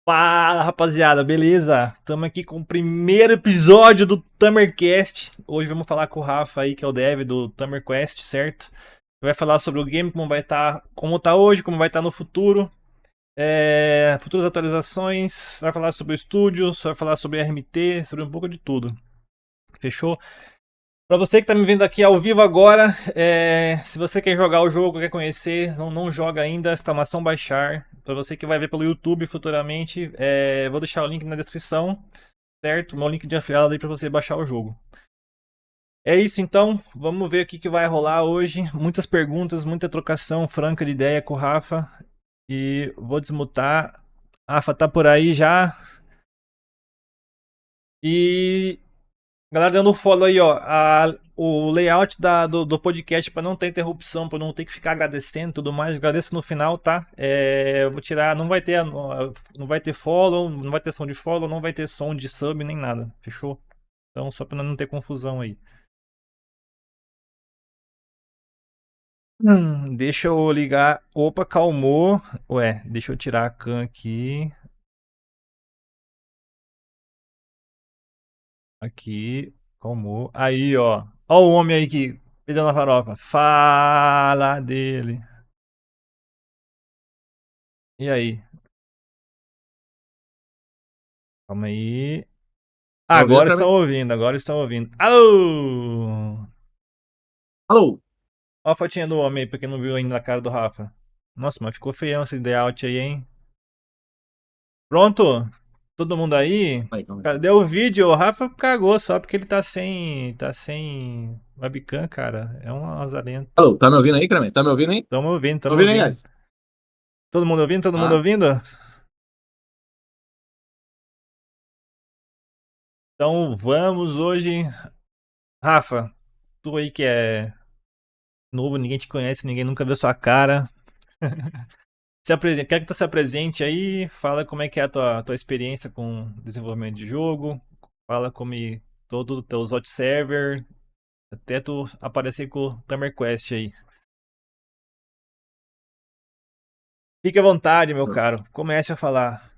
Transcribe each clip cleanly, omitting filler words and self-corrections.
Fala, rapaziada, beleza? Estamos aqui com o primeiro episódio do Tamercast. Hoje vamos falar com o Rafa aí, que é o dev do Tamerquest, certo? Vai falar sobre o game, como tá hoje, como vai estar no futuro, futuras atualizações, vai falar sobre o estúdio, vai falar sobre RMT, sobre um pouco de tudo. Fechou? Pra você que tá me vendo aqui ao vivo agora, se você quer jogar o jogo, quer conhecer, não joga ainda, exclamação baixar. Pra você que vai ver pelo YouTube futuramente, vou deixar o link na descrição, certo? Meu link de afiliado aí pra você baixar o jogo. É isso então, vamos ver o que vai rolar hoje. Muitas perguntas, muita trocação franca de ideia com o Rafa. E vou desmutar. Rafa tá por aí já. E galera dando follow aí, ó. O layout do podcast para não ter interrupção, para não ter que ficar agradecendo e tudo mais. Agradeço no final, tá? Eu vou tirar, não vai ter follow, não vai ter som de follow, não vai ter som de sub nem nada. Fechou? Então, só para não ter confusão aí. Deixa eu ligar. Opa, calmou. Ué, deixa eu tirar a cam aqui. Aqui, calmou. Aí, ó. Ó o homem aí que perdeu na farofa. Fala dele. E aí? Calma aí. Tá ouvindo, Agora estão Clemente? ouvindo, agora estão ouvindo. Alô! Alô? Ó a fotinha do homem aí, pra quem não viu ainda na cara do Rafa. Nossa, mas ficou feião esse layout aí, hein? Pronto? Todo mundo aí? Aí, calma aí. Cadê o vídeo? O Rafa cagou só porque ele tá sem webcam, cara. É um azarento. Alô, tá me ouvindo aí, Clemente? Tá me ouvindo aí? Tamo ouvindo, Tá tamo ouvindo aí, ouvindo. guys? Todo mundo ouvindo? Todo mundo Ah, ouvindo? Então vamos hoje. Rafa, tu aí que é novo, ninguém te conhece, ninguém nunca viu sua cara. Quero que tu se apresente aí, fala como é que é a tua experiência com desenvolvimento de jogo, fala como todo o teu hot server, até tu aparecer com o TamerQuest aí. Fique à vontade, meu caro, comece a falar.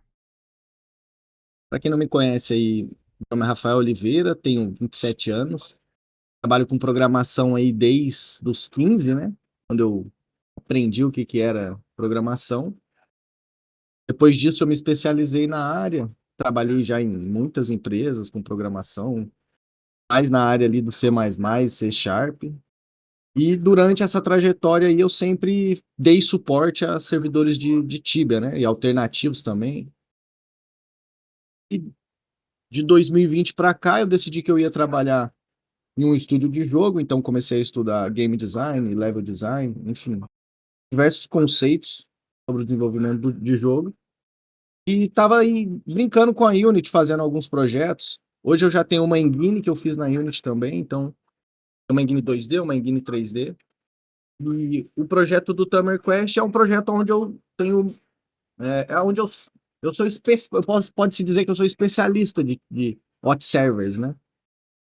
pra quem não me conhece aí, meu nome é Rafael Oliveira, tenho 27 anos, trabalho com programação aí desde os 15, né? Quando eu aprendi o que que era programação. Depois disso eu me especializei na área, trabalhei já em muitas empresas com programação, mais na área ali do C++, C Sharp. E durante essa trajetória aí eu sempre dei suporte a servidores de Tibia, né? E alternativos também. E de 2020 para cá eu decidi que eu ia trabalhar em um estúdio de jogo, então comecei a estudar game design, level design, enfim, diversos conceitos sobre o desenvolvimento de jogo. E estava aí brincando com a Unity, fazendo alguns projetos. Hoje eu já tenho uma engine que eu fiz na Unity também, então uma engine 2D, uma engine 3D. E o projeto do Tamer Quest é um projeto onde eu tenho. É onde eu sou pode-se dizer que eu sou especialista de hot servers, né?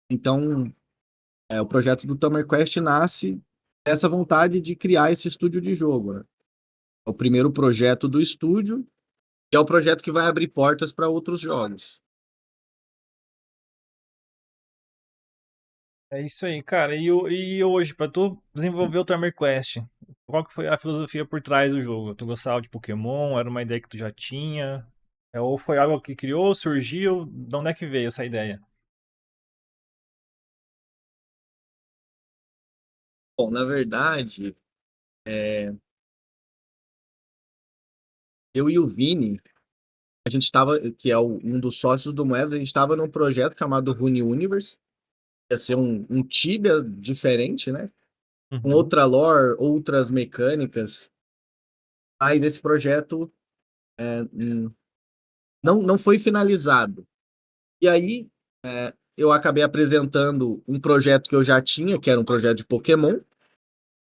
Então, o projeto do Tamer Quest nasce dessa vontade de criar esse estúdio de jogo, né? É o primeiro projeto do estúdio e é o projeto que vai abrir portas para outros jogos. É isso aí, cara. E hoje, pra tu desenvolver o TamerQuest, qual que foi a filosofia por trás do jogo? Tu gostava de Pokémon? Era uma ideia que tu já tinha? Ou foi algo que criou, surgiu? De onde é que veio essa ideia? Bom, na verdade, eu e o Vini, a gente estava, que é um dos sócios do Moedas, a gente estava num projeto chamado Rune Universe, ia ser um Tibia diferente, né? Com Uhum. outra lore, outras mecânicas, mas esse projeto não foi finalizado. E aí eu acabei apresentando um projeto que eu já tinha, que era um projeto de Pokémon,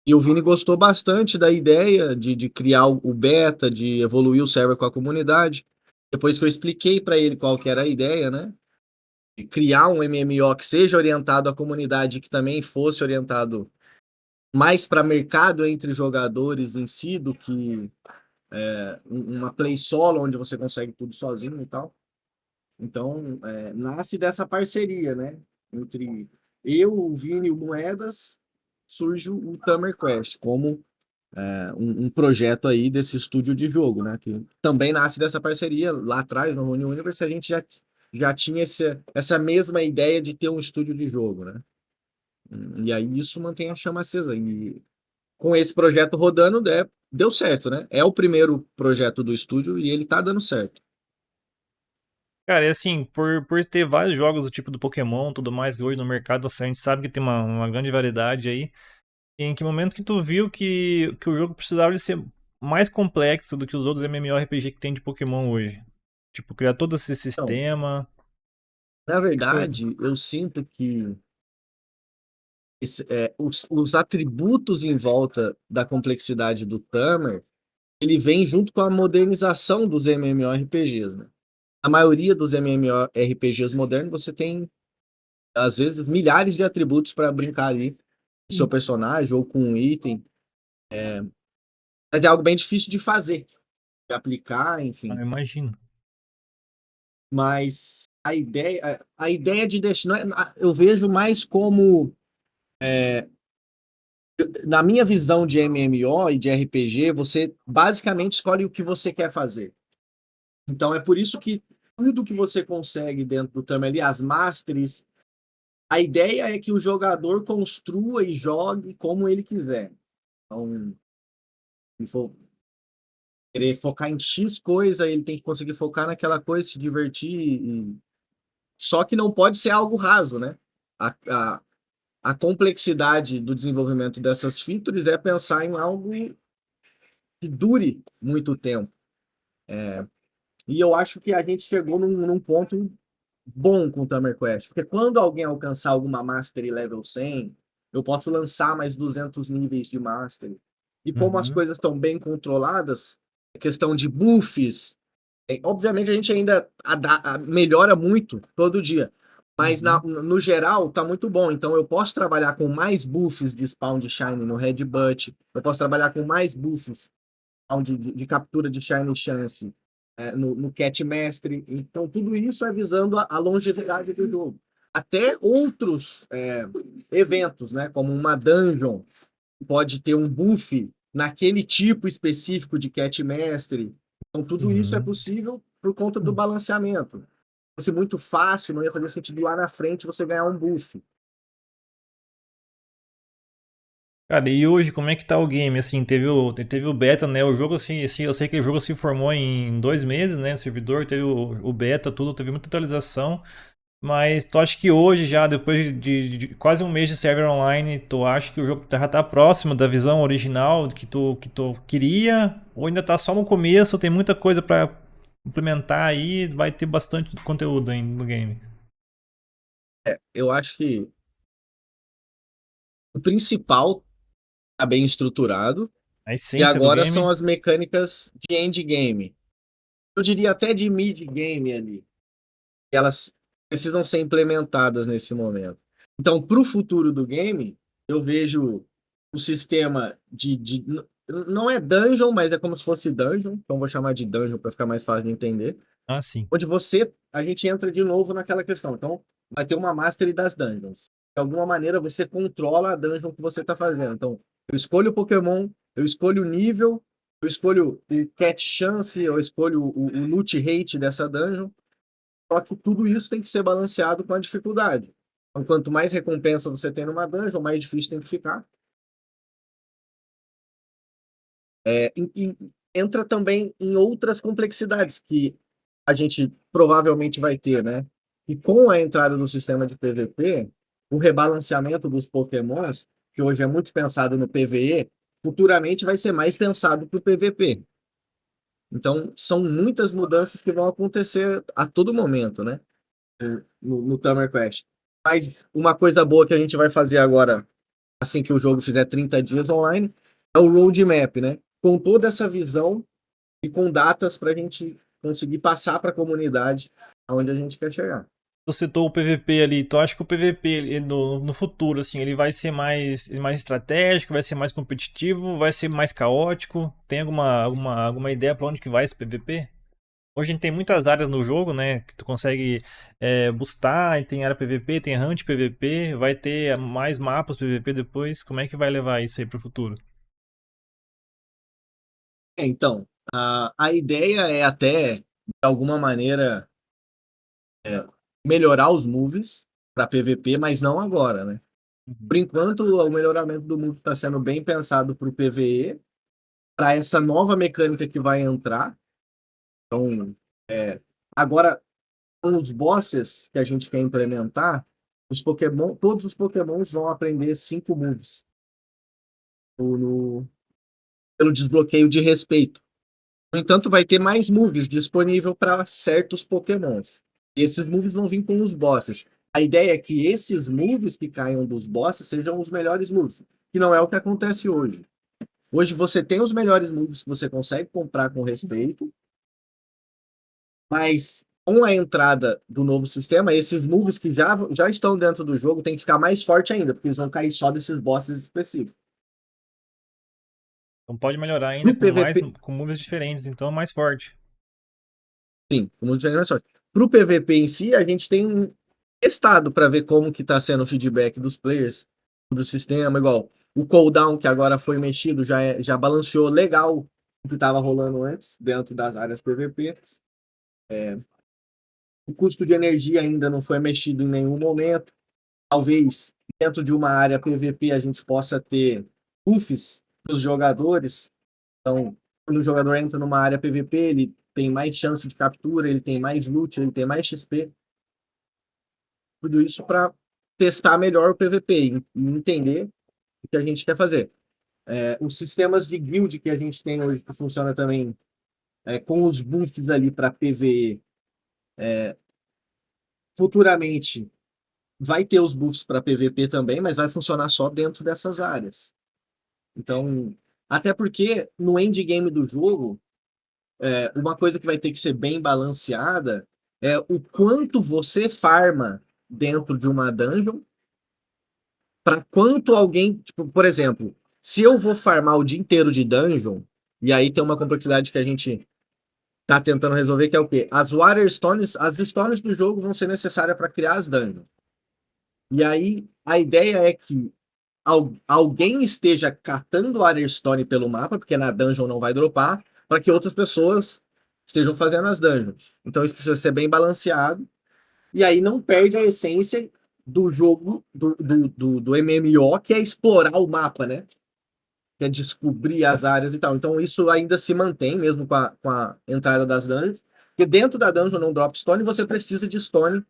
e o Vini gostou bastante da ideia de criar o beta, de evoluir o server com a comunidade. Depois que eu expliquei para ele qual que era a ideia, né? De criar um MMO que seja orientado à comunidade, que também fosse orientado mais para mercado entre jogadores em si do que uma play solo, onde você consegue tudo sozinho e tal. Então, nasce dessa parceria, né? Entre eu, o Vini e o Moedas, surge o Tamer Quest, como um projeto aí desse estúdio de jogo, né? Que também nasce dessa parceria. Lá atrás, no Rune Universe, a gente já tinha essa mesma ideia de ter um estúdio de jogo, né? E aí isso mantém a chama acesa. E com esse projeto rodando, deu certo, né? É o primeiro projeto do estúdio e ele tá dando certo. Cara, e assim, por ter vários jogos do tipo do Pokémon tudo mais hoje no mercado, assim, a gente sabe que tem uma grande variedade aí. Em que momento que tu viu que o jogo precisava de ser mais complexo do que os outros MMORPG que tem de Pokémon hoje? Tipo, criar todo esse Então, sistema. na Que foi? verdade, eu sinto que os atributos em volta da complexidade do Tamer, ele vem junto com a modernização dos MMORPGs, né? A maioria dos MMORPGs modernos, você tem, às vezes, milhares de atributos para brincar ali com o seu personagem ou com um item. Mas é algo bem difícil de fazer, de aplicar, Ah, enfim. eu imagino. Mas a ideia de deixar. Eu vejo mais como. Na minha visão de MMO e de RPG, você basicamente escolhe o que você quer fazer. Então é por isso que tudo que você consegue dentro do Tamer ali, as masteries, a ideia é que o jogador construa e jogue como ele quiser. Então, se for querer focar em X coisa, ele tem que conseguir focar naquela coisa, se divertir. Só que não pode ser algo raso, né? A, a, a complexidade do desenvolvimento dessas features é pensar em algo que dure muito tempo. E eu acho que a gente chegou num ponto bom com o Tamer Quest, porque quando alguém alcançar alguma Mastery Level 100, eu posso lançar mais 200 níveis de Mastery. E como as Uhum, coisas estão bem controladas, a questão de buffs, obviamente a gente ainda melhora muito todo dia, mas uhum, no geral tá muito bom. Então eu posso trabalhar com mais buffs de spawn de Shine no Red Butt, eu posso trabalhar com mais buffs de captura de Shine Chance no Cat Mestre. Então, tudo isso é visando a longevidade do jogo. Até outros eventos, né, como uma dungeon, pode ter um buff naquele tipo específico de Cat Mestre. Então, tudo isso é uhum. possível por conta do balanceamento. Se fosse muito fácil, não ia fazer sentido lá na frente você ganhar um buff. Cara, e hoje como é que tá o game? Assim, teve o beta, né? O jogo, assim, eu sei que o jogo se formou em 2 meses, né? O servidor teve o beta, tudo, teve muita atualização. Mas tu acha que hoje, já depois de quase um mês de server online, tu acha que o jogo já tá próximo da visão original que tu queria? Ou ainda tá só no começo, tem muita coisa pra implementar aí, vai ter bastante conteúdo ainda no game? Eu acho que o principal está bem estruturado, A e essência do agora são game? as mecânicas de endgame. Eu diria até de mid-game ali. Elas precisam ser implementadas nesse momento. Então, para o futuro do game, eu vejo um sistema não é dungeon, mas é como se fosse dungeon. Então, vou chamar de dungeon para ficar mais fácil de entender. Ah, sim. Onde a gente entra de novo naquela questão. Então, vai ter uma mastery das dungeons. De alguma maneira, você controla a dungeon que você está fazendo. Então, eu escolho o Pokémon, eu escolho o nível, eu escolho o catch chance, eu escolho o loot rate dessa dungeon. Só que tudo isso tem que ser balanceado com a dificuldade. Então, quanto mais recompensa você tem numa dungeon, mais difícil tem que ficar. E entra também em outras complexidades que a gente provavelmente vai ter, né? E com a entrada do sistema de PVP, o rebalanceamento dos Pokémons, que hoje é muito pensado no PVE, futuramente vai ser mais pensado para o PVP. Então, são muitas mudanças que vão acontecer a todo momento, né? No Tamer Quest. Mas uma coisa boa que a gente vai fazer agora, assim que o jogo fizer 30 dias online, é o roadmap, né? Com toda essa visão e com datas para a gente conseguir passar para a comunidade aonde a gente quer chegar. Você citou o PVP ali, tu acha que o PVP no futuro, assim, ele vai ser mais estratégico, vai ser mais competitivo, vai ser mais caótico? Tem alguma ideia pra onde que vai esse PVP? Hoje a gente tem muitas áreas no jogo, né? Que tu consegue boostar, e tem área PVP, tem hunt PVP, vai ter mais mapas PVP depois. Como é que vai levar isso aí pro futuro? Então, a ideia é até, de alguma maneira, melhorar os moves para PVP, mas não agora, né? Por Uhum. enquanto, o melhoramento do move está sendo bem pensado para o PvE, para essa nova mecânica que vai entrar. Então, agora, com os bosses que a gente quer implementar, todos os Pokémons vão aprender 5 moves no, pelo desbloqueio de respeito. No entanto, vai ter mais moves disponível para certos Pokémons. E esses moves vão vir com os bosses. A ideia é que esses moves que caiam dos bosses sejam os melhores moves, que não é o que acontece hoje. Hoje você tem os melhores moves que você consegue comprar com respeito, mas com a entrada do novo sistema, esses moves que já estão dentro do jogo têm que ficar mais forte ainda, porque eles vão cair só desses bosses específicos. Então pode melhorar ainda Pro com mais PVP, com moves diferentes, então mais forte. sim, com moves mais fortes. Pro PVP em si, a gente tem testado para ver como que está sendo o feedback dos players do sistema, igual o cooldown que agora foi mexido já balanceou legal o que estava rolando antes dentro das áreas PVP. O custo de energia ainda não foi mexido em nenhum momento. Talvez dentro de uma área PVP a gente possa ter buffs para os jogadores. Então, quando o jogador entra numa área PVP, ele tem mais chance de captura, ele tem mais loot, ele tem mais XP. Tudo isso para testar melhor o PVP e entender o que a gente quer fazer. Os sistemas de guild que a gente tem hoje, que funciona também com os buffs ali para PVE, futuramente vai ter os buffs para PVP também, mas vai funcionar só dentro dessas áreas. Então, até porque no endgame do jogo, uma coisa que vai ter que ser bem balanceada é o quanto você farma dentro de uma dungeon para quanto alguém, tipo, por exemplo, se eu vou farmar o dia inteiro de dungeon, e aí tem uma complexidade que a gente tá tentando resolver, que é o quê? As Water Stones, as stones do jogo vão ser necessárias para criar as dungeons. E aí a ideia é que alguém esteja catando Water Stone pelo mapa, porque na dungeon não vai dropar, para que outras pessoas estejam fazendo as dungeons. Então isso precisa ser bem balanceado. E aí não perde a essência do jogo, do MMO, que é explorar o mapa, né? Que é descobrir as áreas e tal. Então isso ainda se mantém, mesmo com a entrada das dungeons. Porque dentro da dungeon não drop stone, você precisa de stone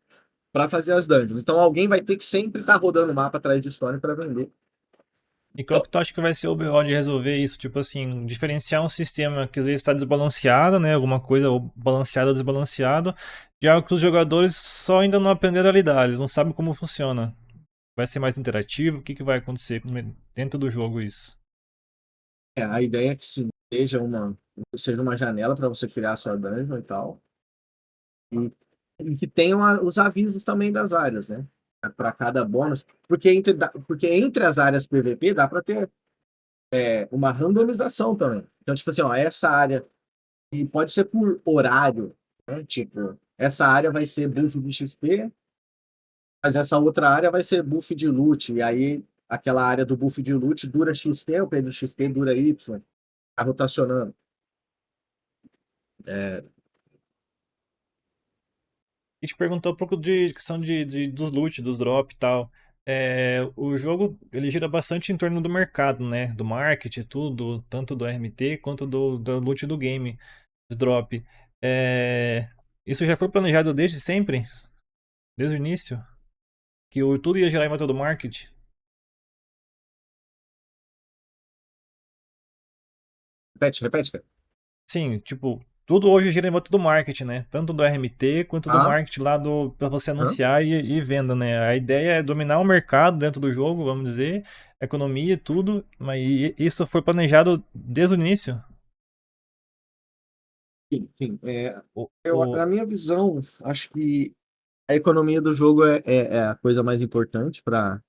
para fazer as dungeons. Então alguém vai ter que sempre estar rodando o mapa atrás de stone para vender. E qual que tu acha que vai ser o BO de resolver isso? Tipo assim, diferenciar um sistema que às vezes está desbalanceado, né? Alguma coisa ou balanceado ou desbalanceado, de algo que os jogadores só ainda não aprenderam a lidar, eles não sabem como funciona. Vai ser mais interativo? O que que vai acontecer dentro do jogo isso? A ideia é que seja uma janela para você criar a sua dungeon e tal. E, e que tenham os avisos também das áreas, né? Para cada bônus. Porque entre as áreas PVP dá para ter uma randomização também. Então, tipo assim, ó, essa área, e pode ser por horário, né? Tipo, essa área vai ser buff de XP, mas essa outra área vai ser buff de loot. E aí, aquela área do buff de loot dura XP, o do XP dura Y. Tá rotacionando. É, A gente perguntou um pouco de questão dos loot, dos drop e tal. O jogo ele gira bastante em torno do mercado, né? Do marketing, tudo, tanto do RMT quanto do loot do game, do drop. É, isso já foi planejado desde sempre, desde o início, que tudo ia girar em volta do marketing. repete, cara. Sim, tipo, tudo hoje gira em volta do marketing, né? Tanto do RMT quanto do Ah, marketing lá para você hã? anunciar e venda, né? A ideia é dominar o mercado dentro do jogo, vamos dizer, economia e tudo, mas isso foi planejado desde o início. Sim, sim. O, o, Na minha visão, acho que A economia do jogo é a coisa mais importante para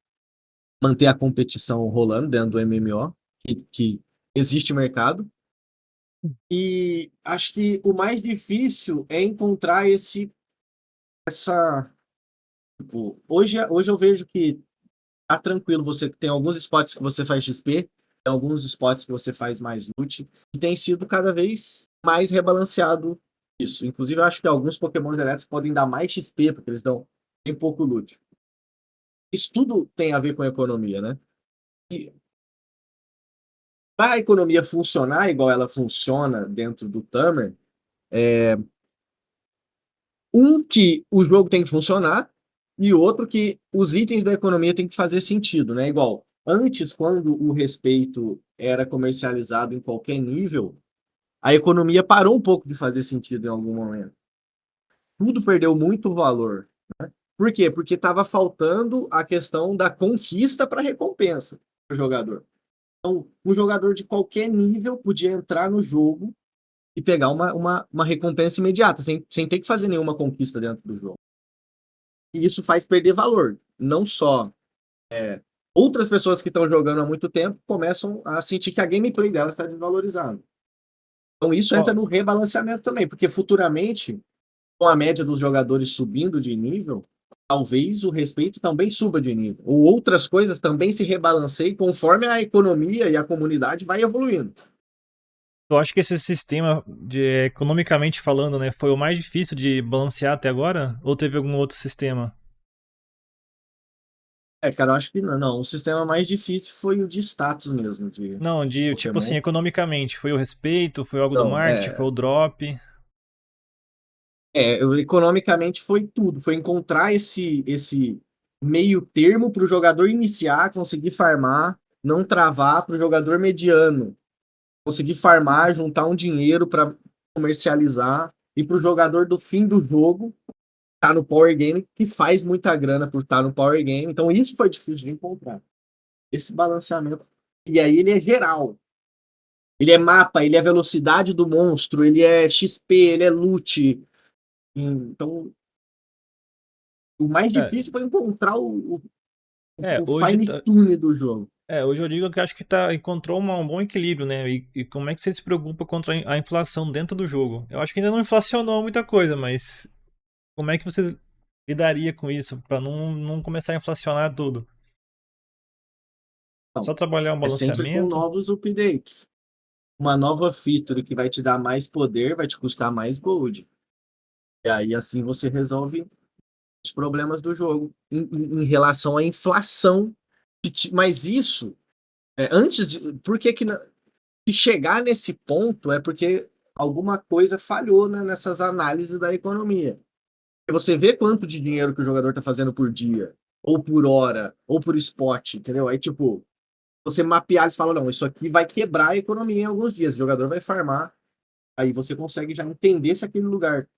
manter a competição rolando dentro do MMO, que existe mercado. E acho que o mais difícil é encontrar essa. Tipo, hoje eu vejo que tá tranquilo, você tem alguns spots que você faz XP, tem alguns spots que você faz mais loot, e tem sido cada vez mais rebalanceado isso. Inclusive, eu acho que alguns Pokémons elétricos podem dar mais XP, porque eles dão bem pouco loot. Isso tudo tem a ver com a economia, né? E para a economia funcionar igual ela funciona dentro do Tamer, que o jogo tem que funcionar e outro que os itens da economia têm que fazer sentido, né? Igual, antes, quando o respeito era comercializado em qualquer nível, a economia parou um pouco de fazer sentido em algum momento. Tudo perdeu muito valor. Por quê? Porque estava faltando a questão da conquista para recompensa para o jogador. Então, um jogador de qualquer nível podia entrar no jogo e pegar uma recompensa imediata, sem ter que fazer nenhuma conquista dentro do jogo. E isso faz perder valor. Não só outras pessoas que estão jogando há muito tempo começam a sentir que a gameplay dela está desvalorizada. Então isso entra Ó, no rebalanceamento também, porque futuramente, com a média dos jogadores subindo de nível, talvez o respeito também suba de nível. Ou outras coisas também se rebalanceiem conforme a economia e a comunidade vai evoluindo. eu acho que esse sistema, economicamente falando, né, foi o mais difícil de balancear até agora? Ou teve algum outro sistema? Cara, eu acho que não. O sistema mais difícil foi o de status mesmo, de Não, tipo assim, Pokémon. economicamente. Foi o respeito, foi algo do Não, marketing, foi o drop. economicamente foi tudo. Foi encontrar esse meio termo para o jogador iniciar, conseguir farmar, não travar para o jogador mediano, conseguir farmar, juntar um dinheiro para comercializar e para o jogador do fim do jogo estar no Power Game, que faz muita grana por estar no Power Game. Então isso foi difícil de encontrar. Esse balanceamento. E aí ele é geral. Ele é mapa, ele é velocidade do monstro, ele é XP, ele é loot. Então, o mais É, difícil foi encontrar o hoje, fine tune do jogo. hoje eu digo que acho que encontrou um bom equilíbrio, né? E como é que você se preocupa contra a inflação dentro do jogo? Eu acho que ainda não inflacionou muita coisa, mas como é que você lidaria com isso para não começar a inflacionar tudo? Então, Só trabalhar um é sempre com balanceamento? novos updates. Uma nova feature que vai te dar mais poder vai te custar mais gold. E aí assim você resolve os problemas do jogo em relação à inflação. Mas isso, antes de. Por que se chegar nesse ponto é porque alguma coisa falhou, né, nessas análises da economia. Você vê quanto de dinheiro que o jogador tá fazendo por dia, ou por hora, ou por spot, entendeu? Aí, tipo, você mapear, eles falam, não, isso aqui vai quebrar a economia em alguns dias, o jogador vai farmar, aí você consegue já entender se aquele lugar,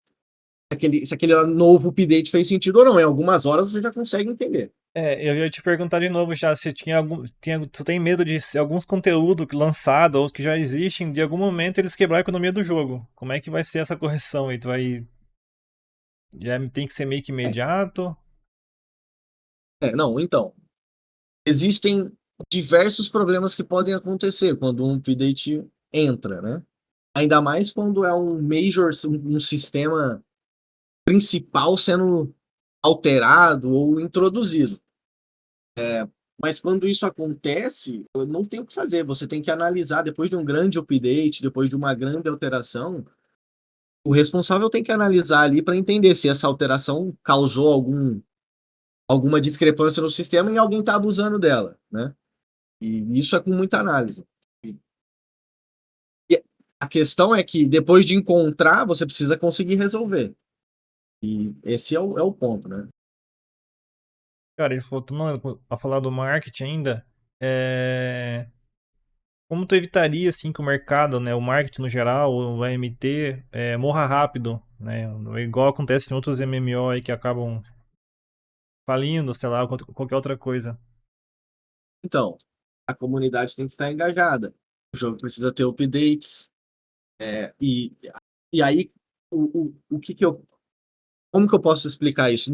se aquele novo update fez sentido ou não. Em algumas horas você já consegue entender. Eu ia te perguntar de novo já se tu tem medo de alguns conteúdos lançados ou que já existem, de algum momento eles quebrar a economia do jogo. Como é que vai ser essa correção aí? Já tem que ser meio que É, imediato? não, então, existem diversos problemas que podem acontecer quando um update entra, né? Ainda mais quando é um major, um sistema principal sendo alterado ou introduzido. Mas quando isso acontece, não tem o que fazer. Você tem que analisar depois de um grande update, depois de uma grande alteração. O responsável tem que analisar ali para entender se essa alteração causou alguma discrepância no sistema e alguém está abusando dela, né? E isso é com muita análise. E a questão é que depois de encontrar, você precisa conseguir resolver. E esse é o ponto, né? Cara, ele voltando a falar do marketing ainda, como tu evitaria assim que o mercado, né, o marketing no geral, o AMT, morra rápido, né? Igual acontece em outros MMO aí que acabam falindo, sei lá, qualquer outra coisa. Então, a comunidade tem que estar engajada. O jogo precisa ter updates. E aí, o que eu Como que eu posso explicar isso?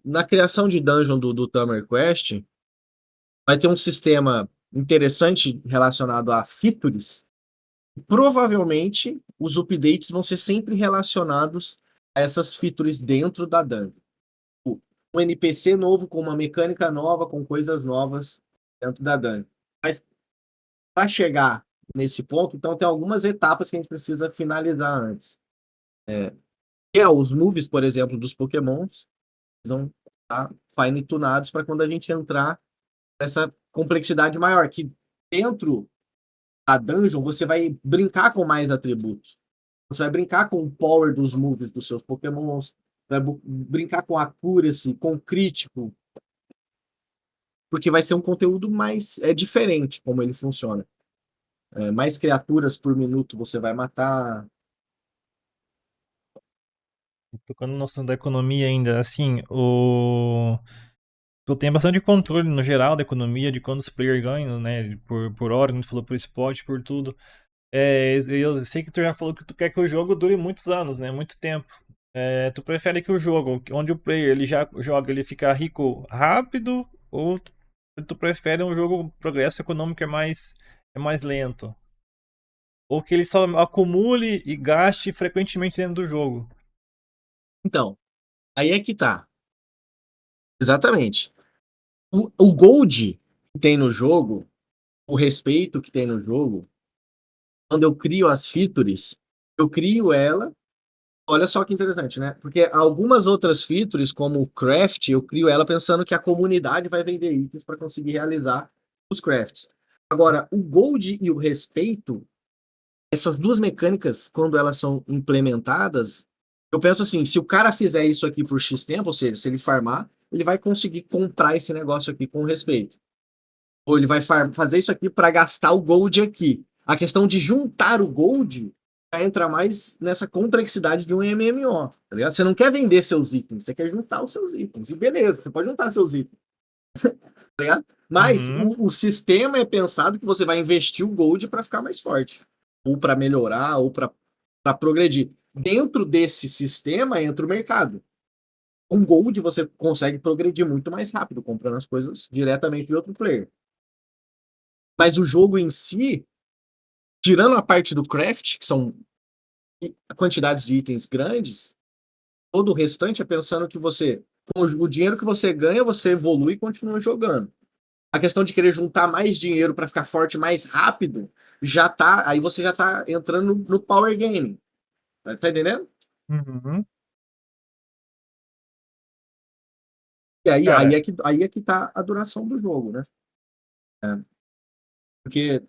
Na criação de dungeon do Tamer Quest, vai ter um sistema interessante relacionado a features. Provavelmente, os updates vão ser sempre relacionados a essas features dentro da dungeon. Um NPC novo com uma mecânica nova, com coisas novas dentro da dungeon. Mas para chegar nesse ponto, então tem algumas etapas que a gente precisa finalizar antes. Que é os moves, por exemplo, dos Pokémons, vão estar fine-tunados para quando a gente entrar nessa complexidade maior, que dentro da dungeon você vai brincar com mais atributos. Você vai brincar com o power dos moves dos seus Pokémons, vai brincar com accuracy, com crítico, porque vai ser um conteúdo mais diferente como ele funciona. Mais criaturas por minuto você vai matar. Tocando no assunto da economia ainda, assim, tu tem bastante controle no geral da economia, de quantos players ganham, né? Por hora, não falou por spot, por tudo. Eu sei que tu já falou que tu quer que o jogo dure muitos anos, né? Muito tempo. Tu prefere que o jogo, onde o player ele já joga, ele fica rico rápido, ou tu prefere um jogo com progresso econômico é mais lento? Ou que ele só acumule e gaste frequentemente dentro do jogo? Então, aí é que tá. Exatamente. O gold que tem no jogo, o respeito que tem no jogo, quando eu crio as features, eu crio ela. Olha só que interessante, né? Porque algumas outras features, como o craft, eu crio ela pensando que a comunidade vai vender itens para conseguir realizar os crafts. Agora, o gold e o respeito, essas duas mecânicas, quando elas são implementadas, eu penso assim, se o cara fizer isso aqui por X tempo, ou seja, se ele farmar, ele vai conseguir comprar esse negócio aqui com respeito. Ou ele vai fazer isso aqui para gastar o gold aqui. A questão de juntar o gold já entra mais nessa complexidade de um MMO, tá ligado? Você não quer vender seus itens, você quer juntar os seus itens. E beleza, você pode juntar seus itens, tá ligado? Mas Uhum. o sistema é pensado que você vai investir o gold para ficar mais forte, ou para melhorar, ou para progredir. Dentro desse sistema entra o mercado. Com gold você consegue progredir muito mais rápido, comprando as coisas diretamente de outro player. Mas o jogo em si, tirando a parte do craft, que são quantidades de itens grandes, todo o restante é pensando que você, com o dinheiro que você ganha, você evolui e continua jogando. A questão de querer juntar mais dinheiro para ficar forte mais rápido, já tá, aí você já tá entrando no power game. Tá entendendo? Uhum. E aí, Cara, aí é que tá a duração do jogo, né? Porque,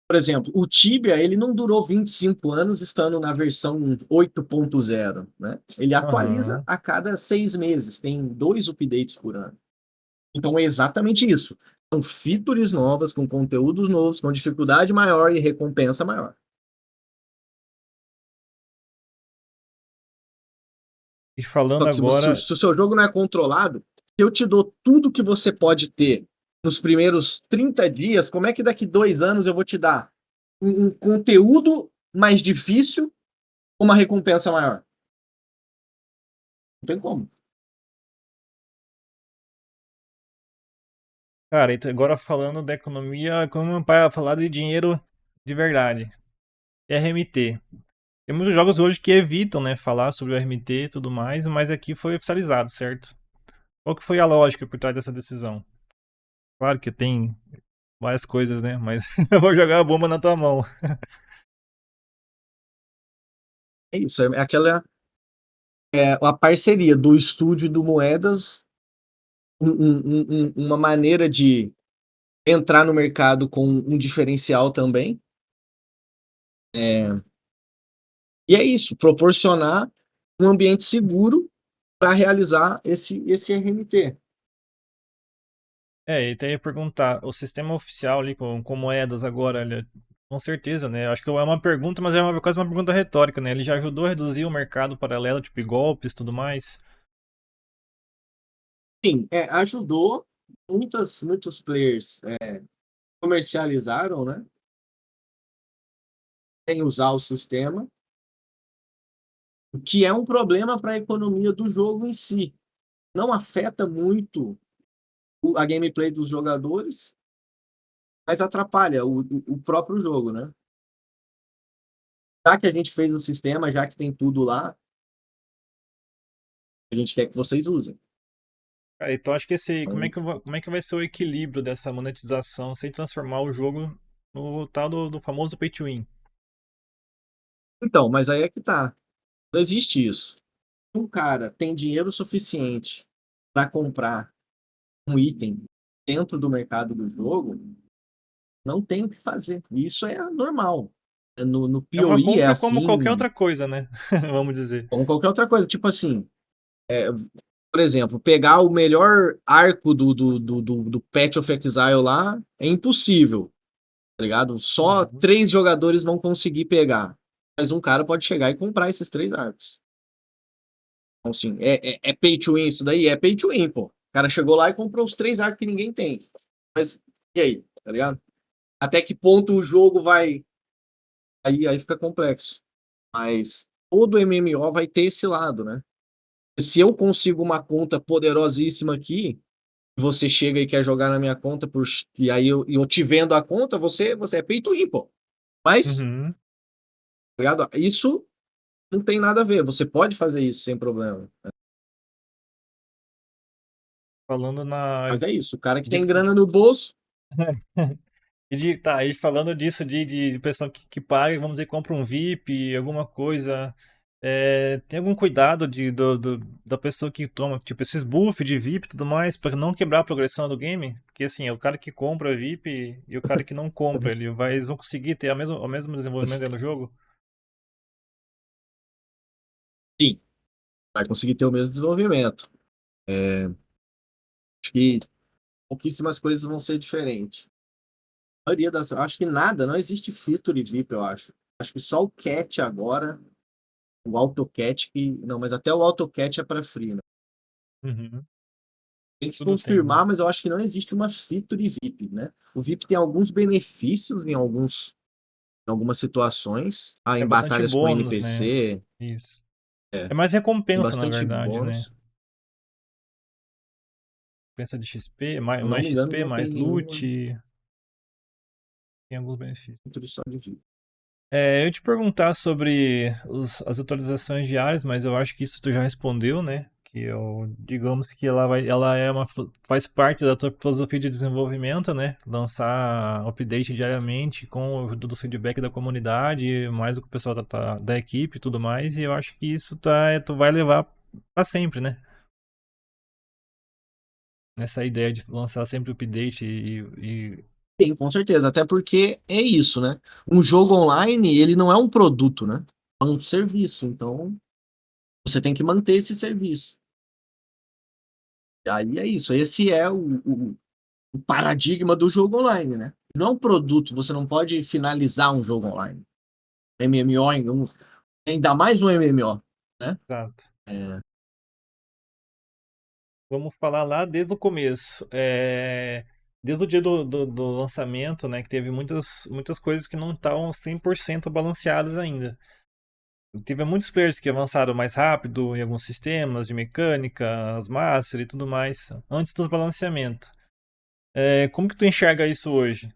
por exemplo, o Tibia, ele não durou 25 anos estando na versão 8.0, né? Ele atualiza aham. a cada 6 meses, tem 2 updates por ano. Então é exatamente isso. São features novas, com conteúdos novos, com dificuldade maior e recompensa maior. E Só falando que agora, se o seu jogo não é controlado, se eu te dou tudo que você pode ter nos primeiros 30 dias, como é que daqui 2 anos eu vou te dar um conteúdo mais difícil com uma recompensa maior? Não tem como. cara, então agora falando da economia, como meu pai ia falar de dinheiro de verdade. RMT. Tem muitos jogos hoje que evitam, né, falar sobre o RMT e tudo mais, mas aqui foi oficializado, certo? Qual que foi a lógica por trás dessa decisão? Claro que tem várias coisas, né, mas eu vou jogar a bomba na tua mão. É isso, é aquela a parceria do estúdio e do Moedas, uma maneira de entrar no mercado com um diferencial também. E é isso, proporcionar um ambiente seguro para realizar esse RMT. E até ia perguntar, o sistema oficial ali com moedas agora, com certeza, né? Acho que é uma pergunta, mas é quase uma pergunta retórica, né? Ele já ajudou a reduzir o mercado paralelo, tipo golpes e tudo mais. Sim, ajudou. Muitos players comercializaram, né, em usar o sistema. O que é um problema para a economia do jogo em si. Não afeta muito a gameplay dos jogadores, mas atrapalha o próprio jogo, né? Já que a gente fez o sistema, já que tem tudo lá, a gente quer que vocês usem. Cara, então acho que esse, Então, como é que vai ser o equilíbrio dessa monetização sem transformar o jogo no tal do famoso pay to win? mas aí é que tá. Não existe isso. Um cara tem dinheiro suficiente para comprar um item dentro do mercado do jogo, não tem o que fazer. Isso é normal. No É uma PoE é compra como qualquer assim, outra coisa, né? Vamos dizer. como qualquer outra coisa. Tipo assim, por exemplo, pegar o melhor arco do Path of Exile lá é impossível, tá ligado? Só Uhum. 3 jogadores vão conseguir pegar. Mas um cara pode chegar e comprar esses 3 arcos. Então, assim, é pay to win isso daí? É pay to win, pô. O cara chegou lá e comprou os 3 arcos que ninguém tem. Mas, e aí, tá ligado? Até que ponto o jogo vai. Aí fica complexo. Mas todo MMO vai ter esse lado, né? Se eu consigo uma conta poderosíssima aqui, você chega e quer jogar na minha conta, e aí eu te vendo a conta, você é pay to win, pô. Mas, Uhum. tá ligado? Isso não tem nada a ver. Você pode fazer isso sem problema. Falando na. Mas é isso. O cara que de- tem grana no bolso, Tá, e falando disso de pessoa que paga, vamos dizer, compra um VIP, alguma coisa. Tem algum cuidado da pessoa que toma, tipo, esses buff de VIP e tudo mais, pra não quebrar a progressão do game? Porque assim, é o cara que compra VIP e o cara que não compra, eles vão conseguir ter o mesmo desenvolvimento dentro do jogo? sim, vai conseguir ter o mesmo desenvolvimento. Acho que pouquíssimas coisas vão ser diferentes. A maioria das. Acho que nada, não existe feature VIP, eu acho. Acho que só o cat agora, o AutoCat, que. Não, mas até o AutoCat é para free, né? Uhum. Tem que Tudo tem, né? confirmar, mas eu acho que não existe uma feature VIP, né? O VIP tem alguns benefícios em algumas situações. Ah, É em bastante batalhas com bônus, né? NPC, Isso. é, É mais tem recompensa, na bastante verdade, né? bônus. Recompensa de XP, Se eu não mais me engano, XP, não tem mais nenhuma loot, tem alguns benefícios. feature só de VIP. Eu ia te perguntar sobre as atualizações diárias, mas eu acho que isso tu já respondeu, né? Que digamos que faz parte da tua filosofia de desenvolvimento, né? Lançar update diariamente com a ajuda do feedback da comunidade, mais o que o pessoal da equipe e tudo mais, e eu acho que isso tu vai levar pra sempre, né? Nessa ideia de lançar sempre update Sim, com certeza. Até porque é isso, né? Um jogo online, ele não é um produto, né? É um serviço. Então, você tem que manter esse serviço. Aí é isso. Esse é o paradigma do jogo online, né? Não é um produto, você não pode finalizar um jogo online. MMO, ainda mais um MMO, né? exato. É, Vamos falar lá desde o começo. Desde o dia do lançamento, né, que teve muitas coisas que não estavam 100% balanceadas ainda. Teve muitos players que avançaram mais rápido em alguns sistemas de mecânica, as master e tudo mais, antes do balanceamento. Como que tu enxerga isso hoje?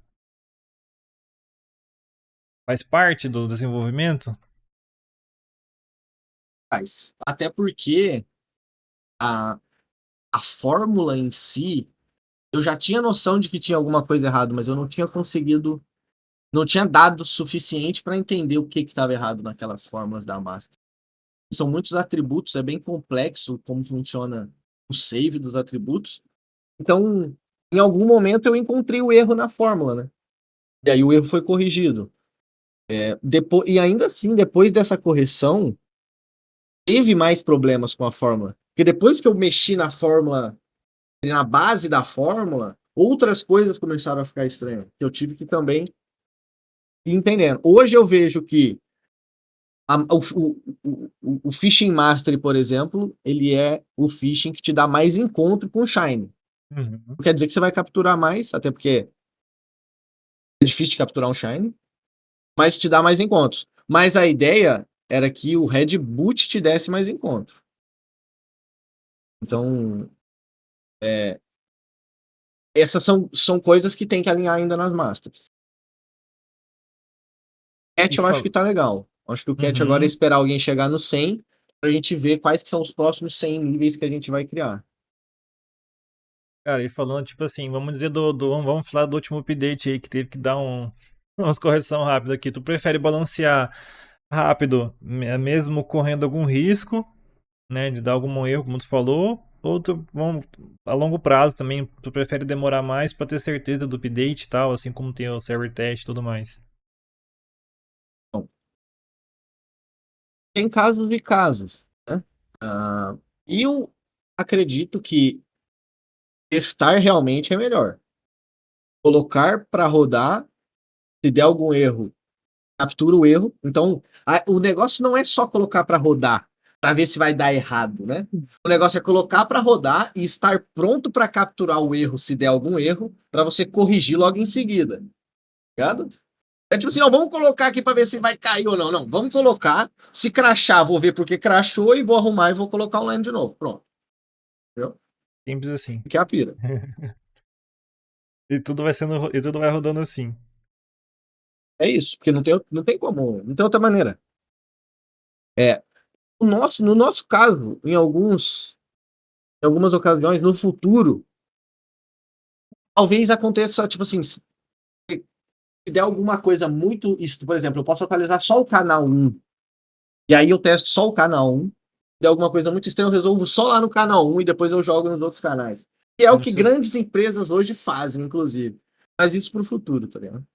Faz parte do desenvolvimento? Mas, até porque a, a fórmula em si, eu já tinha noção de que tinha alguma coisa errada, mas eu não tinha conseguido, não tinha dado suficiente para entender o que estava errado naquelas fórmulas da Master. São muitos atributos, é bem complexo como funciona o save dos atributos. Então, em algum momento eu encontrei o erro na fórmula, né? E aí o erro foi corrigido. Depois, e ainda assim, depois dessa correção, teve mais problemas com a fórmula. Porque depois que eu mexi na fórmula, na base da fórmula, outras coisas começaram a ficar estranhas. Eu tive que também ir entendendo. Hoje eu vejo que o Fishing Mastery, por exemplo, ele é o fishing que te dá mais encontro com o Shine. Uhum. Não quer dizer que você vai capturar mais, até porque é difícil de capturar um Shine, mas te dá mais encontros. Mas a ideia era que o Red Boot te desse mais encontro. Então, essas são coisas que tem que alinhar ainda nas Masters. Cat eu acho que tá legal. Acho que o Cat agora é esperar alguém chegar no 100 pra gente ver quais que são os próximos 100 níveis que a gente vai criar. Cara, e falando, tipo assim, vamos dizer vamos falar do último update aí, que teve que dar umas correção rápida aqui. Tu prefere balancear rápido, mesmo correndo algum risco, né, de dar algum erro, como tu falou, ou a longo prazo também, tu prefere demorar mais pra ter certeza do update e tal, assim como tem o server test e tudo mais? Bom, tem casos e casos, né? E eu acredito que testar realmente é melhor. Colocar para rodar, se der algum erro, captura o erro. Então, o negócio não é só colocar para rodar, para ver se vai dar errado, né? O negócio é colocar para rodar e estar pronto para capturar o erro, se der algum erro, para você corrigir logo em seguida. Ligado? É tipo assim, ó, vamos colocar aqui para ver se vai cair ou não. Não, vamos colocar. Se crashar, vou ver porque crashou e vou arrumar e vou colocar online de novo. Pronto. Entendeu? Simples assim. Que é a pira. E tudo vai rodando assim. É isso, porque não tem como, não tem outra maneira. É, no nosso caso, em algumas ocasiões, no futuro, talvez aconteça, tipo assim, se der alguma coisa muito, por exemplo, eu posso atualizar só o canal 1, e aí eu testo só o canal 1, se der alguma coisa muito estranha, eu resolvo só lá no canal 1 e depois eu jogo nos outros canais. Que é o Não que precisa- grandes empresas hoje fazem, inclusive. Mas isso pro futuro, tá ligado?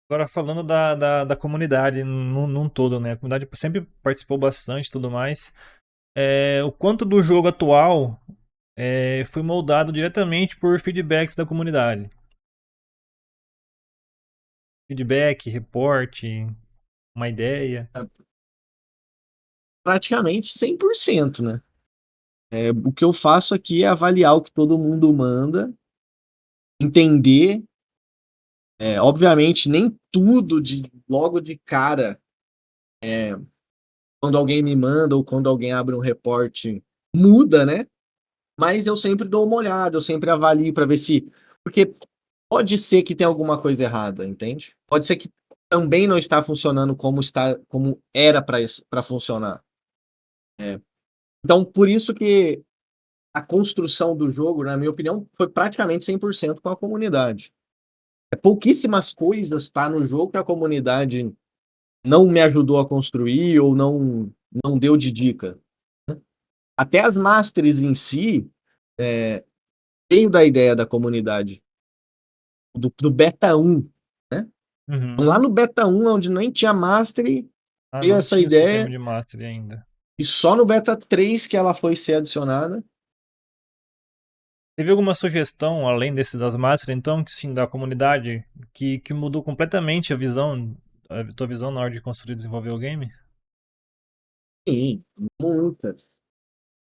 Agora falando da comunidade num todo, né? A comunidade sempre participou bastante e tudo mais. O quanto do jogo atual foi moldado diretamente por feedbacks da comunidade. Feedback, reporte, uma ideia. Praticamente 100%, né? O que eu faço aqui é avaliar o que todo mundo manda, entender. Obviamente, nem tudo logo de cara, quando alguém me manda ou quando alguém abre um reporte, muda, né? Mas eu sempre dou uma olhada, eu sempre avalio para ver se. Porque pode ser que tenha alguma coisa errada, entende? Pode ser que também não está funcionando como era para funcionar. Então, por isso que a construção do jogo, na minha opinião, foi praticamente 100% com a comunidade. Pouquíssimas coisas tá no jogo que a comunidade não me ajudou a construir ou não deu de dica. Até as masters em si veio da ideia da comunidade, do Beta 1, né? Uhum. Lá no Beta 1, onde nem tinha master, Ah, veio não essa tinha o sistema ideia, de mastery ainda. e só no Beta 3 que ela foi ser adicionada. Teve alguma sugestão, além desse das mastery, então, que sim, da comunidade, que mudou completamente a tua visão na hora de construir e desenvolver o game? Sim, muitas.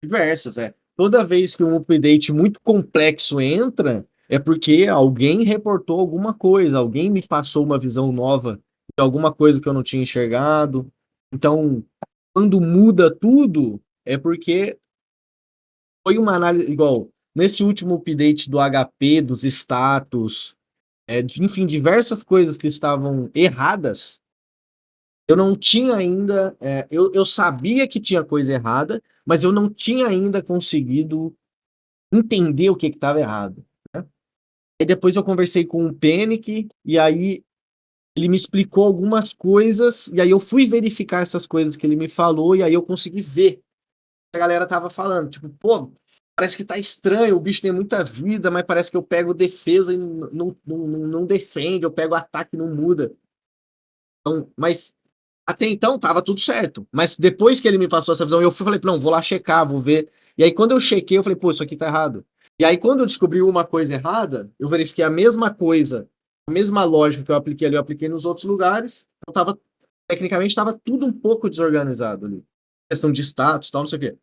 Diversas, é. Toda vez que um update muito complexo entra, é porque alguém reportou alguma coisa, alguém me passou uma visão nova de alguma coisa que eu não tinha enxergado. Então, quando muda tudo, é porque foi uma análise igual nesse último update do HP, dos status, enfim, diversas coisas que estavam erradas. Eu não tinha ainda, eu sabia que tinha coisa errada, mas eu não tinha ainda conseguido entender o que estava errado. Né? E depois eu conversei com o Penick, e aí ele me explicou algumas coisas, e aí eu fui verificar essas coisas que ele me falou, e aí eu consegui ver o que a galera tava falando. Tipo, pô, parece que tá estranho, o bicho tem muita vida, mas parece que eu pego defesa e não defende, eu pego ataque e não muda. Então, mas até então tava tudo certo. Mas depois que ele me passou essa visão, eu falei, não, vou lá checar, vou ver. E aí quando eu chequei, eu falei, pô, isso aqui tá errado. E aí quando eu descobri uma coisa errada, eu verifiquei a mesma coisa, a mesma lógica que eu apliquei ali, eu apliquei nos outros lugares. Então tecnicamente estava tudo um pouco desorganizado ali. Questão de status, tal, não sei o quê.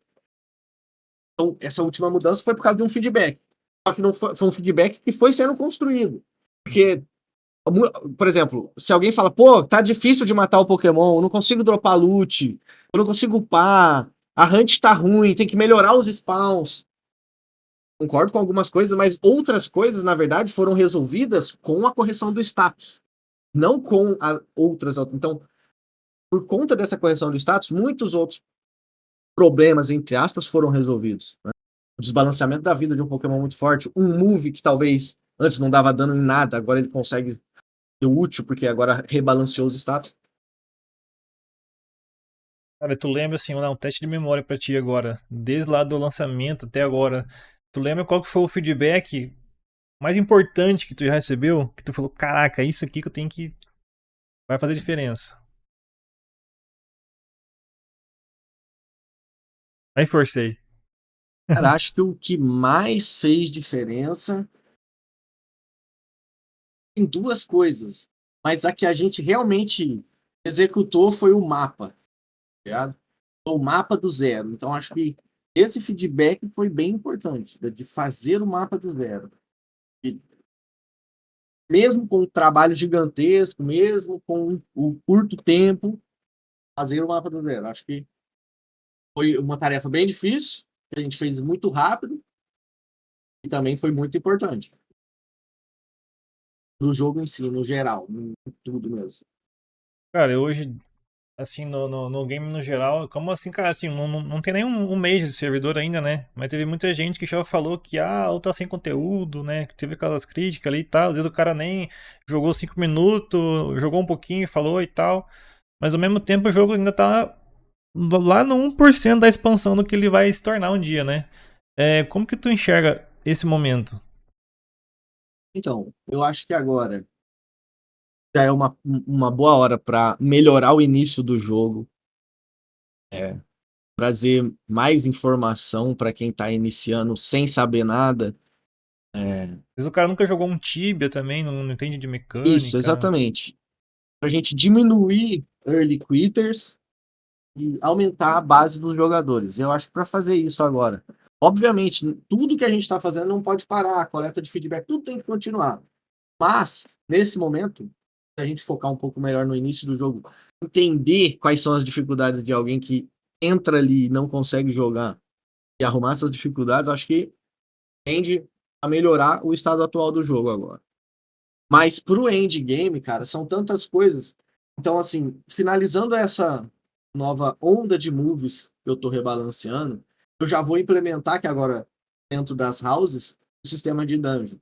Então, essa última mudança foi por causa de um feedback. Só que não foi um feedback que foi sendo construído. Porque Por exemplo, se alguém fala, pô, tá difícil de matar o Pokémon, eu não consigo dropar loot, eu não consigo upar, a hunt tá ruim, tem que melhorar os spawns. Concordo com algumas coisas, mas outras coisas, na verdade, foram resolvidas com a correção do status, não com outras. Então, por conta dessa correção do status, muitos outros problemas, entre aspas, foram resolvidos. Né? O desbalanceamento da vida de um Pokémon muito forte, um move que talvez antes não dava dano em nada, agora ele consegue ser útil, porque agora rebalanceou os status. Cara, tu lembra assim, um teste de memória pra ti agora, desde lá do lançamento até agora. Tu lembra qual que foi o feedback mais importante que tu já recebeu? Que tu falou, caraca, é isso aqui que eu tenho que. Vai fazer diferença. Aí forcei. Cara, acho que o que mais fez diferença em duas coisas, mas a que a gente realmente executou foi o mapa, tá ligado? O mapa do zero. Então, acho que esse feedback foi bem importante, de fazer o mapa do zero. E mesmo com um trabalho gigantesco, mesmo com o curto tempo, fazer o mapa do zero. Acho que foi uma tarefa bem difícil, que a gente fez muito rápido e também foi muito importante. No jogo em si, no geral, em tudo mesmo. Cara, hoje, assim, no game no geral, como assim, cara, assim, não tem nem um mês de servidor ainda, né? Mas teve muita gente que já falou que, ou tá sem conteúdo, né? Que teve aquelas críticas ali e tal. Às vezes o cara nem jogou 5 minutos, jogou um pouquinho, falou e tal. Mas ao mesmo tempo o jogo ainda tá lá no 1% da expansão do que ele vai se tornar um dia, né? Como que tu enxerga esse momento? Então, eu acho que agora já é uma boa hora para melhorar o início do jogo, trazer mais informação para quem está iniciando sem saber nada. Às vezes o cara nunca jogou um Tibia também, não entende de Isso, mecânica. exatamente. Para a gente diminuir early quitters e aumentar a base dos jogadores. Eu acho que para fazer isso agora, obviamente, tudo que a gente está fazendo não pode parar, a coleta de feedback, tudo tem que continuar. Mas, nesse momento, se a gente focar um pouco melhor no início do jogo, entender quais são as dificuldades de alguém que entra ali e não consegue jogar e arrumar essas dificuldades, acho que tende a melhorar o estado atual do jogo agora. Mas pro endgame, cara, são tantas coisas. Então, assim, finalizando essa nova onda de moves que eu tô rebalanceando, eu já vou implementar que agora, dentro das houses, o sistema de dungeon.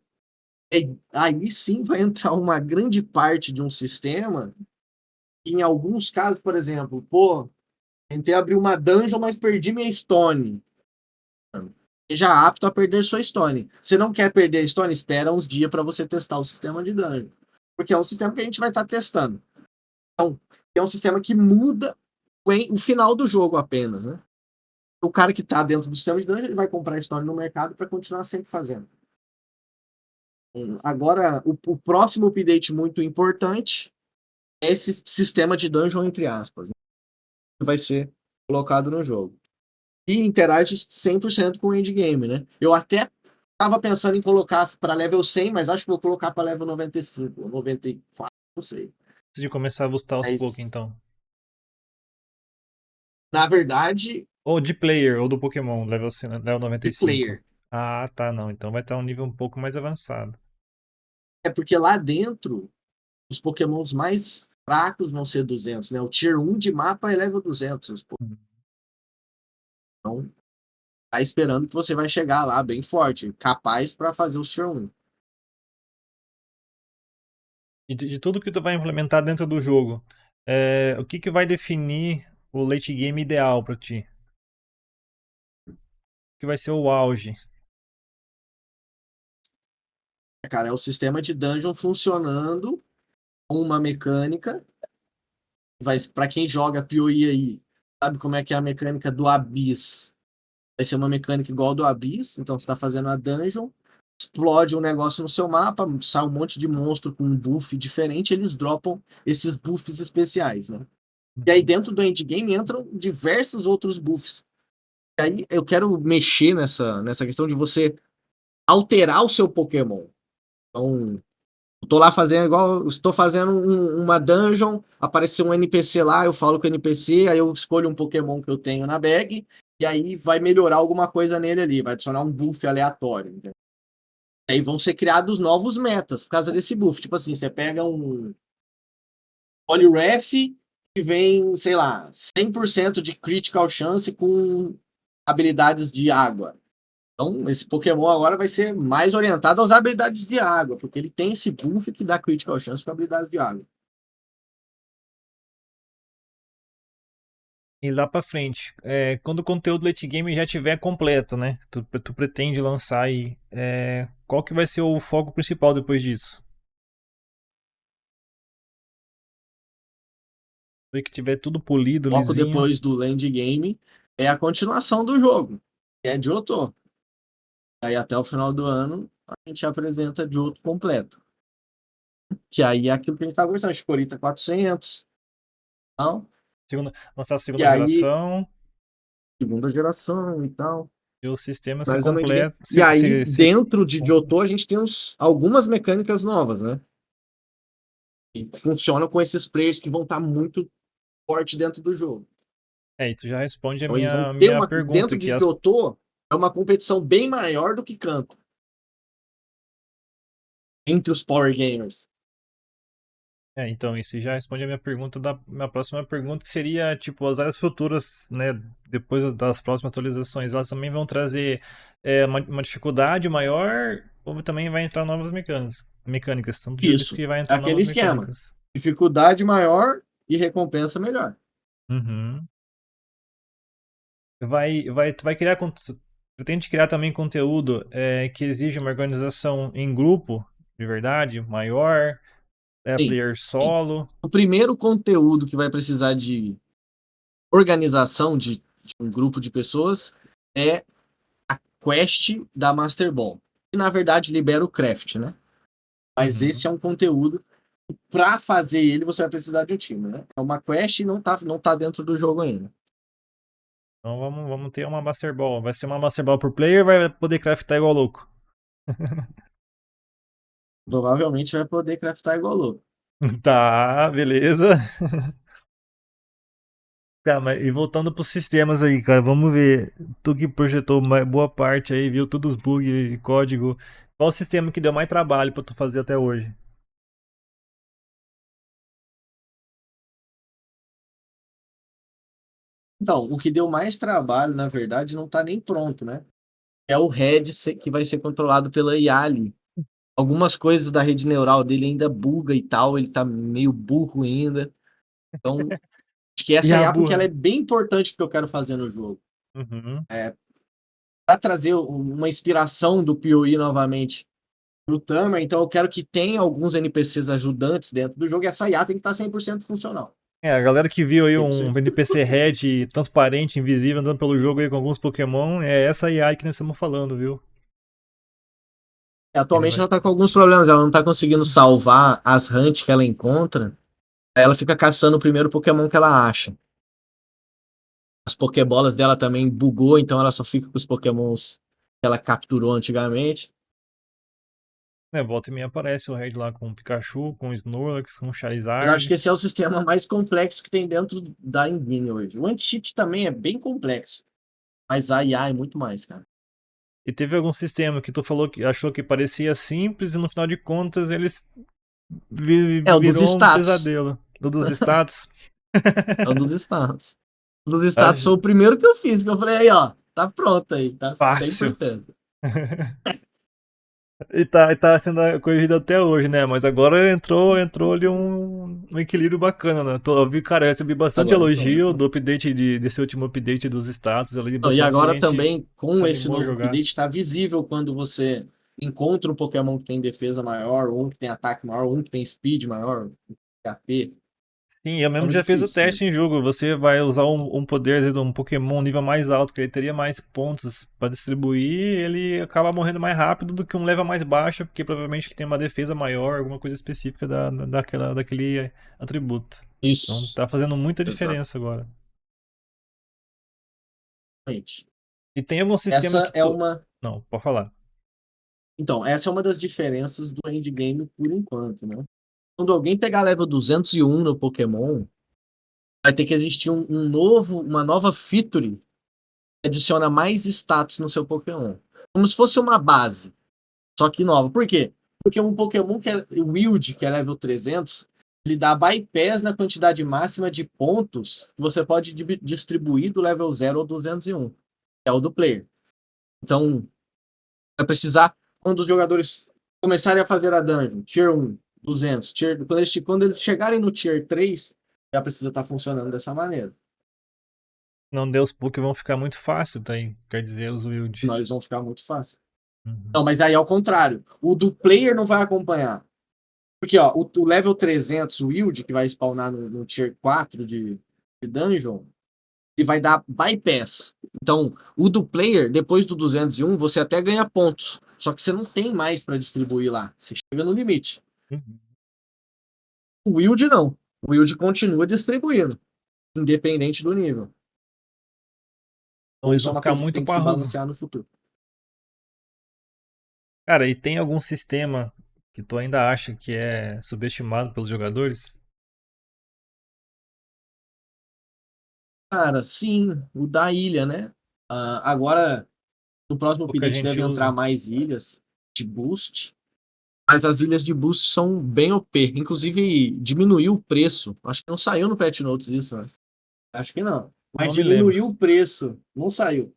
E aí sim vai entrar uma grande parte de um sistema que, em alguns casos, por exemplo, pô, tentei abrir uma dungeon, mas perdi minha stone. Seja apto a perder sua stone. Você não quer perder a stone? Espera uns dias para você testar o sistema de dungeon. Porque é um sistema que a gente vai estar testando. Então, é um sistema que muda o final do jogo apenas, né? O cara que está dentro do sistema de dungeon, ele vai comprar stone no mercado para continuar sempre fazendo. Agora, o próximo update muito importante é esse sistema de dungeon, entre aspas, né? Que vai ser colocado no jogo. E interage 100% com o endgame, né? Eu até tava pensando em colocar para level 100, mas acho que vou colocar para level 95, 94, não sei. Antes de começar a bustar aos poucos, Mas, então. na verdade, Ou de player, ou do Pokémon, level de 95. player. Ah, tá, não. Então vai estar um nível um pouco mais avançado. É porque lá dentro, os pokémons mais fracos vão ser 200, né? O tier 1 de mapa é level 200. Uhum. Então, tá esperando que você vai chegar lá bem forte, capaz para fazer o tier 1. E de tudo que tu vai implementar dentro do jogo, o que vai definir o late game ideal pra ti? O que vai ser o auge? Cara, é o sistema de dungeon funcionando com uma mecânica. Para quem joga PoE aí, sabe como é que é a mecânica do Abyss? Vai ser uma mecânica igual do Abyss, então você está fazendo a dungeon, explode um negócio no seu mapa, sai um monte de monstro com um buff diferente, eles dropam esses buffs especiais, né? E aí dentro do endgame entram diversos outros buffs. E aí eu quero mexer nessa questão de você alterar o seu Pokémon. Então, Eu tô lá fazendo igual, estou fazendo uma dungeon, apareceu um NPC lá, eu falo com o NPC, aí eu escolho um Pokémon que eu tenho na bag, e aí vai melhorar alguma coisa nele ali, vai adicionar um buff aleatório. Entendeu? Aí vão ser criados novos metas por causa desse buff. Tipo assim, você pega um Poliwrath que vem, sei lá, 100% de critical chance com habilidades de água. Então, esse Pokémon agora vai ser mais orientado às habilidades de água, porque ele tem esse buff que dá critical chance com habilidades de água. E lá pra frente, quando o conteúdo late game já tiver completo, né? Tu pretende lançar aí. Qual que vai ser o foco principal depois disso? Depois que tiver tudo polido, O foco lisinho. depois do land game é a continuação do jogo, que é Johto. Aí até o final do ano a gente apresenta Johto completo. Que aí é aquilo que a gente tá gostando, Chikorita 400, tal. Lançar a E segunda aí, geração segunda geração e tal. e o sistema ser Mas é um end game. completo. E aí, dentro de Johto, a gente tem algumas mecânicas novas, né? Que funcionam com esses players que vão estar muito forte dentro do jogo. E tu já responde a Então eles vão ter minha uma. pergunta, Dentro que de as Johto, é uma competição bem maior do que Kanto entre os Power Gamers. Então, isso já responde a minha pergunta da minha próxima pergunta, que seria, tipo, as áreas futuras, né, depois das próximas atualizações, elas também vão trazer uma dificuldade maior ou também vai entrar novas mecânicas? Então, tu já disse Isso. que vai É entrar aquele novas esquema. mecânicas. Dificuldade maior e recompensa melhor. Uhum. Tu vai criar, pretende criar também conteúdo que exige uma organização em grupo, de verdade, maior, Sim, player sim. solo. O primeiro conteúdo que vai precisar de organização de um grupo de pessoas é a quest da Master Ball. Que na verdade libera o craft, né? Mas Uhum. esse é um conteúdo. Para fazer ele, você vai precisar de um time, né? É uma quest e não tá dentro do jogo ainda. Então vamos ter uma Master Ball. Vai ser uma Master Ball por player, vai poder craftar igual louco. Provavelmente vai poder craftar igual louco. Tá, beleza. Tá, mas e voltando pros sistemas aí, cara, vamos ver. Tu que projetou boa parte aí, viu todos os bugs e código. Qual o sistema que deu mais trabalho pra tu fazer até hoje? Então, o que deu mais trabalho, na verdade, não tá nem pronto, né? É o Red que vai ser controlado pela Yali. Algumas coisas da rede neural dele ainda buga e tal, ele tá meio burro ainda. Então, acho que E essa a IA, porque ela burra? é bem importante porque eu quero fazer no jogo. Uhum. Para trazer uma inspiração do PoE novamente pro Tamer, então eu quero que tenha alguns NPCs ajudantes dentro do jogo e essa IA tem que estar 100% funcional. A galera que viu aí um Isso. NPC Red transparente, invisível, andando pelo jogo aí com alguns Pokémon, é essa AI que nós estamos falando, viu? Ele Atualmente vai. ela tá com alguns problemas, ela não tá conseguindo salvar as hunts que ela encontra. Aí ela fica caçando o primeiro Pokémon que ela acha. As Pokébolas dela também bugou, então ela só fica com os Pokémons que ela capturou antigamente. Volta e meia aparece o Red lá com o Pikachu, com o Snorlax, com o Mas eu acho que Charizard. esse é o sistema mais complexo que tem dentro da engine hoje. O anti-cheat também é bem complexo, mas a IA é muito mais, cara. E teve algum sistema que tu falou que achou que parecia simples e no final de contas eles É o dos virou um status. pesadelo. Do dos status. É o dos status. O dos status foi Acho o primeiro que eu fiz, que eu falei, aí, ó, tá pronto aí, tá fácil. 100%. E tá sendo corrigido até hoje, né? Mas agora entrou ali um equilíbrio bacana, né? Eu vi, cara, eu recebi bastante Agora entrou, elogio entrou. do update desse último update dos status ali, Não, e bastante agora gente também, se com esse animou a novo jogar. update, está visível quando você encontra um Pokémon que tem defesa maior, ou um que tem ataque maior, ou um que tem speed maior, HP. Sim, eu É mesmo muito já fiz o difícil, né? teste em jogo. Você vai usar um poder, às vezes, um Pokémon nível mais alto, que ele teria mais pontos para distribuir, ele acaba morrendo mais rápido do que um level mais baixo, porque provavelmente tem uma defesa maior, alguma coisa específica daquele atributo. Então Isso, tá fazendo muita diferença exatamente. agora. E tem algum sistema Essa que é tu. uma. Não, pode falar. Então, essa é uma das diferenças do endgame por enquanto, né? Quando alguém pegar level 201 no Pokémon, vai ter que existir uma nova feature que adiciona mais status no seu Pokémon. Como se fosse uma base, só que nova. Por quê? Porque um Pokémon que é Wild, que é level 300, ele dá bypass na quantidade máxima de pontos que você pode distribuir do level 0 ao 201, que é o do player. Então, vai precisar, quando os jogadores começarem a fazer a dungeon, Tier 1, 200, quando eles chegarem no Tier 3, já precisa estar funcionando dessa maneira. Não deu os Poké vão ficar muito fácil, tá aí. Quer dizer, os Wild. Senão eles vão ficar muito fácil. Uhum. Não, mas aí é o contrário. O do player não vai acompanhar. Porque ó, o level 300, o Wild, que vai spawnar no Tier 4 de dungeon, ele vai dar bypass. Então, o do player, depois do 201, você até ganha pontos. Só que você não tem mais para distribuir lá. Você chega no limite. Uhum. O Wild não. O Wild continua distribuindo, independente do nível. Então Então, eles isso é vão uma ficar coisa que muito tem que se parrudo. balancear no futuro. Cara, e tem algum sistema que tu ainda acha que é subestimado pelos jogadores? Cara, sim, o da ilha, né? Agora, no próximo Pouca update gente deve entrar usa. mais ilhas de boost. Mas as ilhas de boost são bem OP. Inclusive, diminuiu o preço. Acho que não saiu no Patch Notes isso, né? Acho que não. Mas Não me lembro. diminuiu o preço. Não saiu.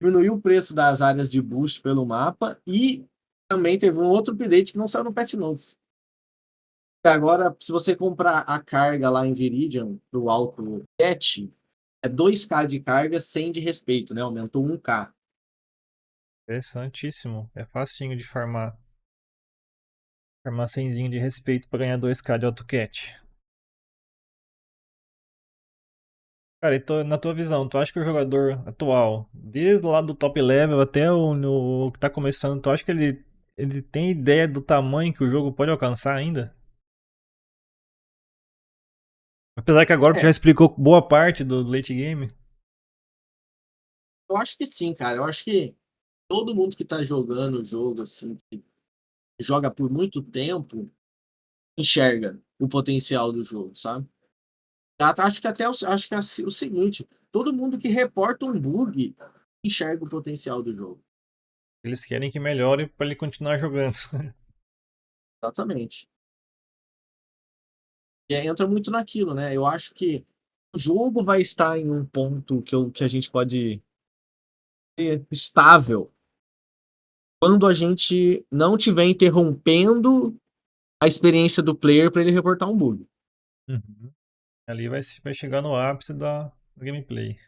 Diminuiu o preço das áreas de boost pelo mapa. E também teve um outro update que não saiu no Patch Notes. Agora, se você comprar a carga lá em Viridian pro Alto Cat, é 2k de carga sem de respeito, né? Aumentou 1k. Interessantíssimo. É facinho de farmar. Farmar 100zinho de respeito pra ganhar 2k de AutoCat. Cara, e na tua visão, tu acha que o jogador atual, desde o lado do top level até o que tá começando, tu acha que ele tem ideia do tamanho que o jogo pode alcançar ainda? Apesar que agora tu já É, explicou boa parte do late game. eu acho que sim, cara. Eu acho que todo mundo que tá jogando o jogo, assim, que joga por muito tempo, enxerga o potencial do jogo, sabe? Acho que acho que é o seguinte, todo mundo que reporta um bug enxerga o potencial do jogo. Eles querem que melhore pra ele continuar jogando. Exatamente. E aí entra muito naquilo, né? Eu acho que o jogo vai estar em um ponto que a gente pode ser estável quando a gente não estiver interrompendo a experiência do player para ele reportar um bug. Uhum. Ali vai chegar no ápice da gameplay.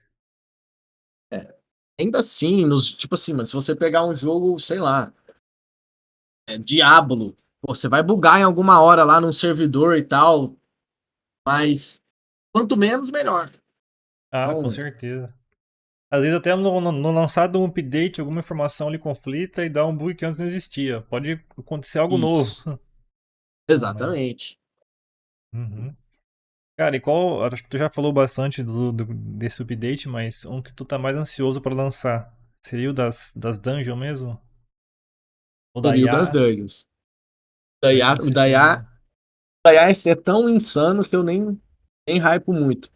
Ainda assim, tipo assim, mas se você pegar um jogo, sei lá, Diablo, pô, você vai bugar em alguma hora lá num servidor e tal, mas quanto menos, melhor. Ah, com Então, certeza. Às vezes até no lançado um update, alguma informação lhe conflita e dá um bug que antes não existia. Pode acontecer algo novo. isso. Ah, mas... Exatamente. Uhum. Cara, e qual. Acho que tu já falou bastante desse update, mas um que tu tá mais ansioso pra lançar seria o das dungeons mesmo? O O da Rio das IA? Dungeons. Vai ser um O sistema. Da IA é tão insano que eu nem hypo muito.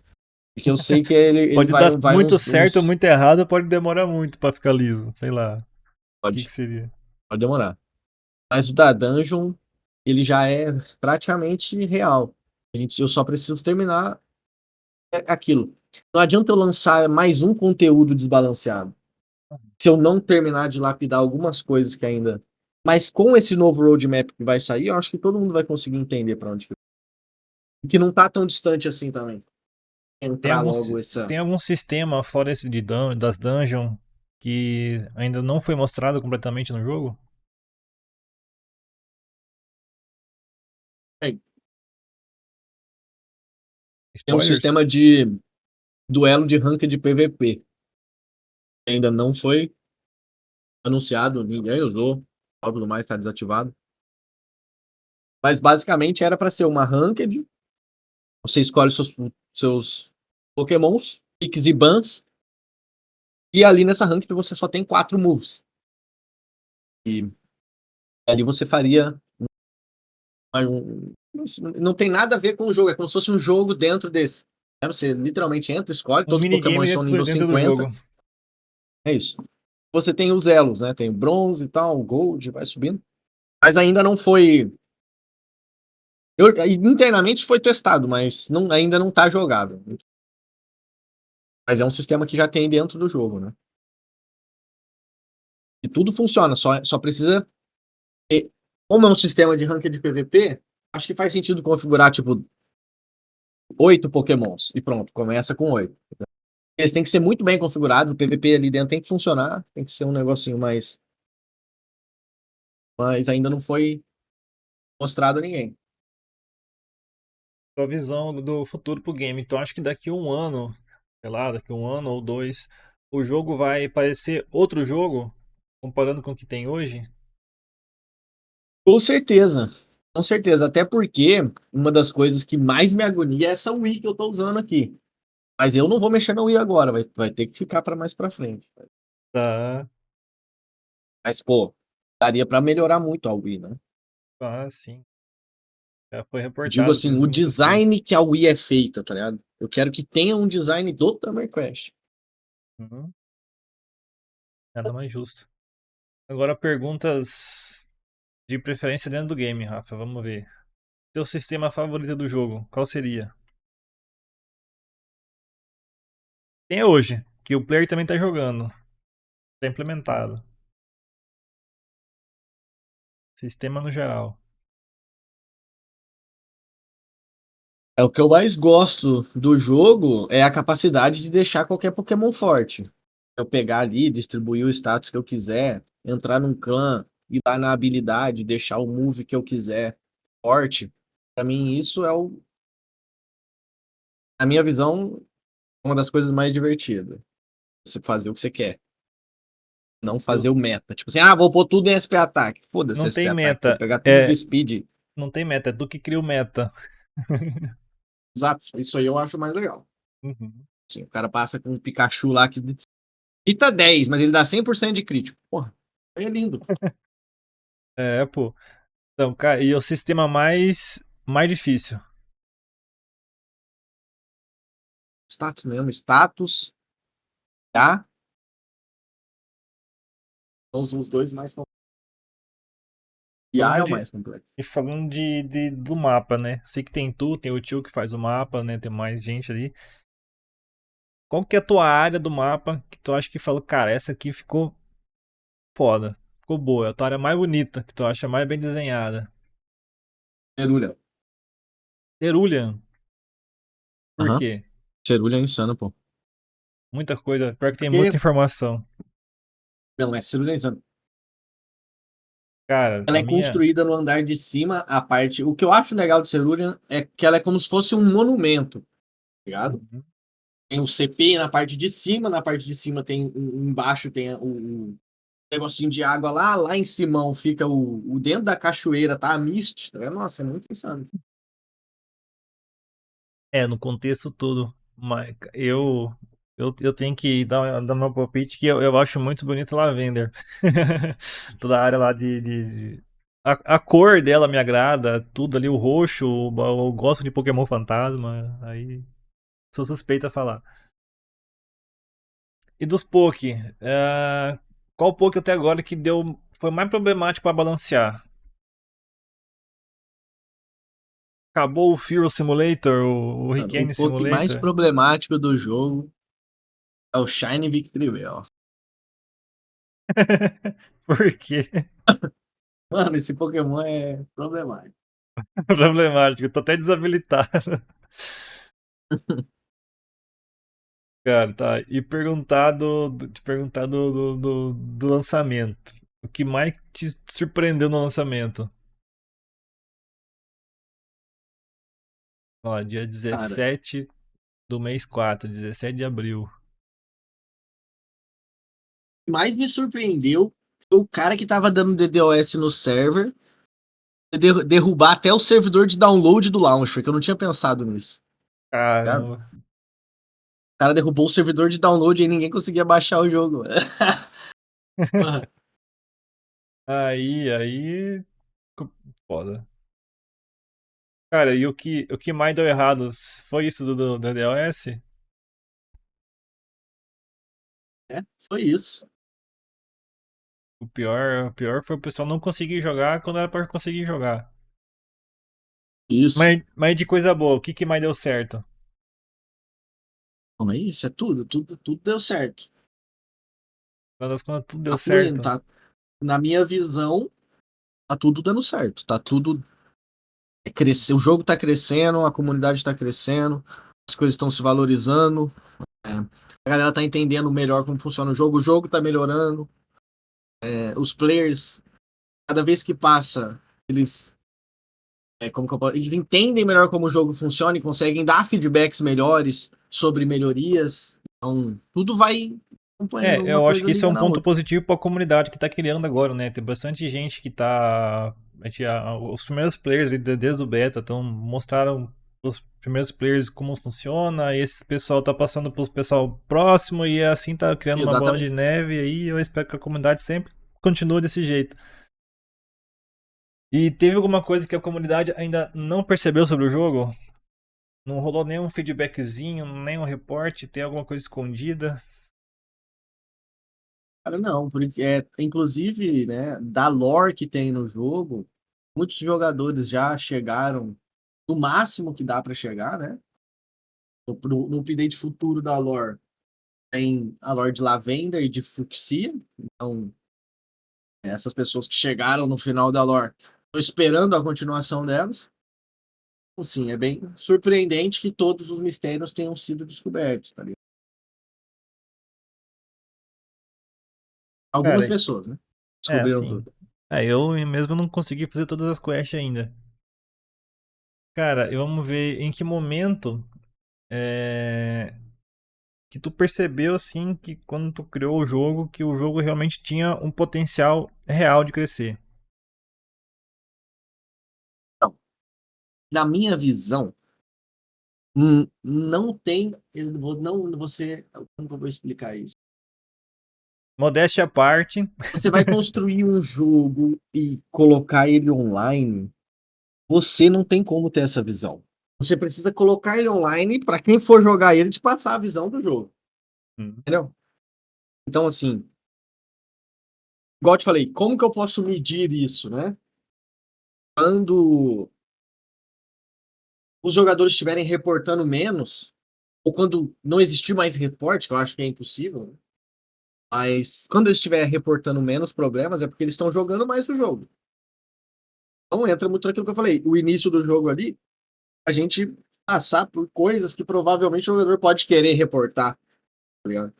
Porque eu sei que ele Pode dar vai muito certo ou muito errado, pode demorar muito pra ficar liso. Sei lá. O que Pode, seria? pode demorar. Mas o da Dungeon, ele já é praticamente real. Eu só preciso terminar aquilo. Não adianta eu lançar mais um conteúdo desbalanceado. Se eu não terminar de lapidar algumas coisas que ainda. Mas com esse novo roadmap que vai sair, eu acho que todo mundo vai conseguir entender para onde que não tá tão distante assim também. Tem Entrar algum, logo essa. tem algum sistema fora esse das dungeons que ainda não foi mostrado completamente no jogo? É, tem um Spoilers? sistema de duelo de rank de PVP. Ainda não foi anunciado, ninguém usou. Algo mais está desativado. Mas basicamente era para ser uma ranked. Você escolhe seus Pokémons, picks e bans. E ali nessa ranked você só tem 4 moves. E Ali você faria. Não tem nada a ver com o jogo, é como se fosse um jogo dentro desse. Você literalmente entra, escolhe, Um todos os minigame Pokémon são nível dentro do 50. jogo. É isso. Você tem os elos, né? Tem bronze e tal, gold, vai subindo. Mas ainda não foi. Internamente foi testado, mas ainda não tá jogável. Mas é um sistema que já tem dentro do jogo, né? E tudo funciona, só precisa. Como é um sistema de ranking de PVP, acho que faz sentido configurar, tipo, 8 Pokémons. E pronto, começa com 8. Eles têm que ser muito bem configurados, o PVP ali dentro tem que funcionar, tem que ser um negocinho mais. Mas ainda não foi mostrado a ninguém. Sua visão do futuro pro game. Então acho que daqui a um ano, sei lá, daqui a um ano ou dois, o jogo vai parecer outro jogo, comparando com o que tem hoje. Com certeza. Com certeza. Até porque uma das coisas que mais me agonia é essa Wii que eu tô usando aqui. Mas eu não vou mexer na Wii agora, vai ter que ficar para mais para frente. Tá, Mas, pô, daria para melhorar muito a Wii, né? tá, sim. Já foi Digo reportado, assim, o inclusive, muitas coisas. design que a Wii é feita, tá ligado? Eu quero que tenha um design do Tamer Crash. Uhum. Nada mais justo. Agora perguntas de preferência dentro do game, Rafa. Vamos ver. Teu sistema favorito do jogo, qual seria? Tem hoje, que o player também tá jogando. Tá implementado. Sistema no geral. É o que eu mais gosto do jogo é a capacidade de deixar qualquer Pokémon forte. Eu pegar ali, distribuir o status que eu quiser, entrar num clã, ir lá na habilidade, deixar o move que eu quiser forte. Pra mim, isso é na minha visão, uma das coisas mais divertidas. Você fazer o que você quer, não fazer o Deus. meta. Tipo assim, vou pôr tudo em SP Ataque. Foda-se Não SP tem Ataque, vou meta. pegar tudo de É, Speed. não tem meta, é tu que cria o meta. Exato, isso aí eu acho mais legal. Uhum. Assim, o cara passa com um Pikachu lá que hita 10, mas ele dá 100% de crítico. Porra, aí é lindo. É, pô. Então, cara, e o sistema mais difícil? Status mesmo, status, tá? São os dois mais complexos. E A Falando é o de mais complexo. e falando do mapa, né? Sei que tem tu, tem o tio que faz o mapa, né? Tem mais gente ali. Qual que é a tua área do mapa que tu acha que falou, cara, essa aqui ficou foda, ficou boa, é a tua área mais bonita, que tu acha mais bem desenhada? Cerulha. Cerulean. Por Aham. quê? Cerulha é insano, pô. Muita coisa, pior que tem Porque, muita informação. não, cerulha é insano. Cara, Ela a é minha. construída no andar de cima, a parte. O que eu acho legal de cerulha é que ela é como se fosse um monumento, tá ligado? Uhum. Tem o CP na parte de cima, na parte de cima tem. Embaixo tem o negocinho de água lá, lá em cima fica o dentro da cachoeira, tá? A Mist. Tá vendo? Nossa, é muito insano. É, no contexto todo. Mas eu tenho que dar meu palpite que eu acho muito bonito Lavender. Toda a área lá a cor dela me agrada, tudo ali, o roxo, eu gosto de Pokémon Fantasma, aí sou suspeito a falar. E dos Poké, qual Poké até agora que foi mais problemático para balancear? Acabou o Fear Simulator, o Mano, o Weekend Poké mais Simulator? problemático do jogo é o Shiny Victreebel. Por quê? Mano, esse Pokémon é problemático. Problemático, tô até desabilitado. Cara, tá. E te perguntar do lançamento. O que mais te surpreendeu no lançamento? Ó, dia Cara, 17 do mês 4, 17 de abril. o que mais me surpreendeu foi o cara que tava dando DDoS no server derrubar até o servidor de download do launcher, que eu não tinha pensado nisso. Tá ligado? Caramba. O cara derrubou o servidor de download e ninguém conseguia baixar o jogo. Porra. Aí. Foda. Cara, e o que mais deu errado foi isso do DDoS? É, foi isso. O pior foi o pessoal não conseguir jogar quando era pra conseguir jogar. Isso. Mas de coisa boa, o que mais deu certo? Não é isso, é tudo deu certo. No final das contas, tudo deu Tá fluindo, certo. tá? Na minha visão, tá tudo dando certo. Tá tudo crescer, o jogo tá crescendo, a comunidade tá crescendo, as coisas estão se valorizando, a galera tá entendendo melhor como funciona o jogo tá melhorando, os players, cada vez que passa, eles, eles entendem melhor como o jogo funciona e conseguem dar feedbacks melhores sobre melhorias. Então, tudo vai acompanhando uma Eu acho coisa que isso é liga um na ponto outra. positivo pra comunidade que tá criando agora, né? Tem bastante gente que tá. Os primeiros players desde o beta mostraram os primeiros players como funciona, e esse pessoal tá passando pro pessoal próximo e assim tá criando uma bola de Exatamente. neve, e aí eu espero que a comunidade sempre continue desse jeito. E teve alguma coisa que a comunidade ainda não percebeu sobre o jogo? Não rolou nenhum feedbackzinho, nenhum reporte, tem alguma coisa escondida? Cara, não, porque inclusive, né, da lore que tem no jogo, muitos jogadores já chegaram no máximo que dá para chegar, né? No update futuro da lore tem a lore de Lavender e de Fucsia. Então, essas pessoas que chegaram no final da lore estão esperando a continuação delas. Assim, é bem surpreendente que todos os mistérios tenham sido descobertos, tá ligado? Algumas Cara, pessoas, né? é Descobriram assim. tudo. Eu mesmo não consegui fazer todas as quests ainda. Cara, e vamos ver em que momento é, que tu percebeu assim que quando tu criou o jogo, que o jogo realmente tinha um potencial real de crescer. Então, na minha visão, não tem. Não, você. Como que eu vou explicar isso? Modéstia à parte. Você vai construir um jogo e colocar ele online, você não tem como ter essa visão. Você precisa colocar ele online para quem for jogar ele te passar a visão do jogo. Hum. Entendeu? Então, assim, igual eu te falei, como que eu posso medir isso, né? Quando os jogadores estiverem reportando menos, ou quando não existir mais reporte, que eu acho que é impossível, né? Mas quando eles estiverem reportando menos problemas, é porque eles estão jogando mais o jogo. Então entra muito naquilo que eu falei. O início do jogo ali, a gente passar por coisas que provavelmente o jogador pode querer reportar, tá ligado?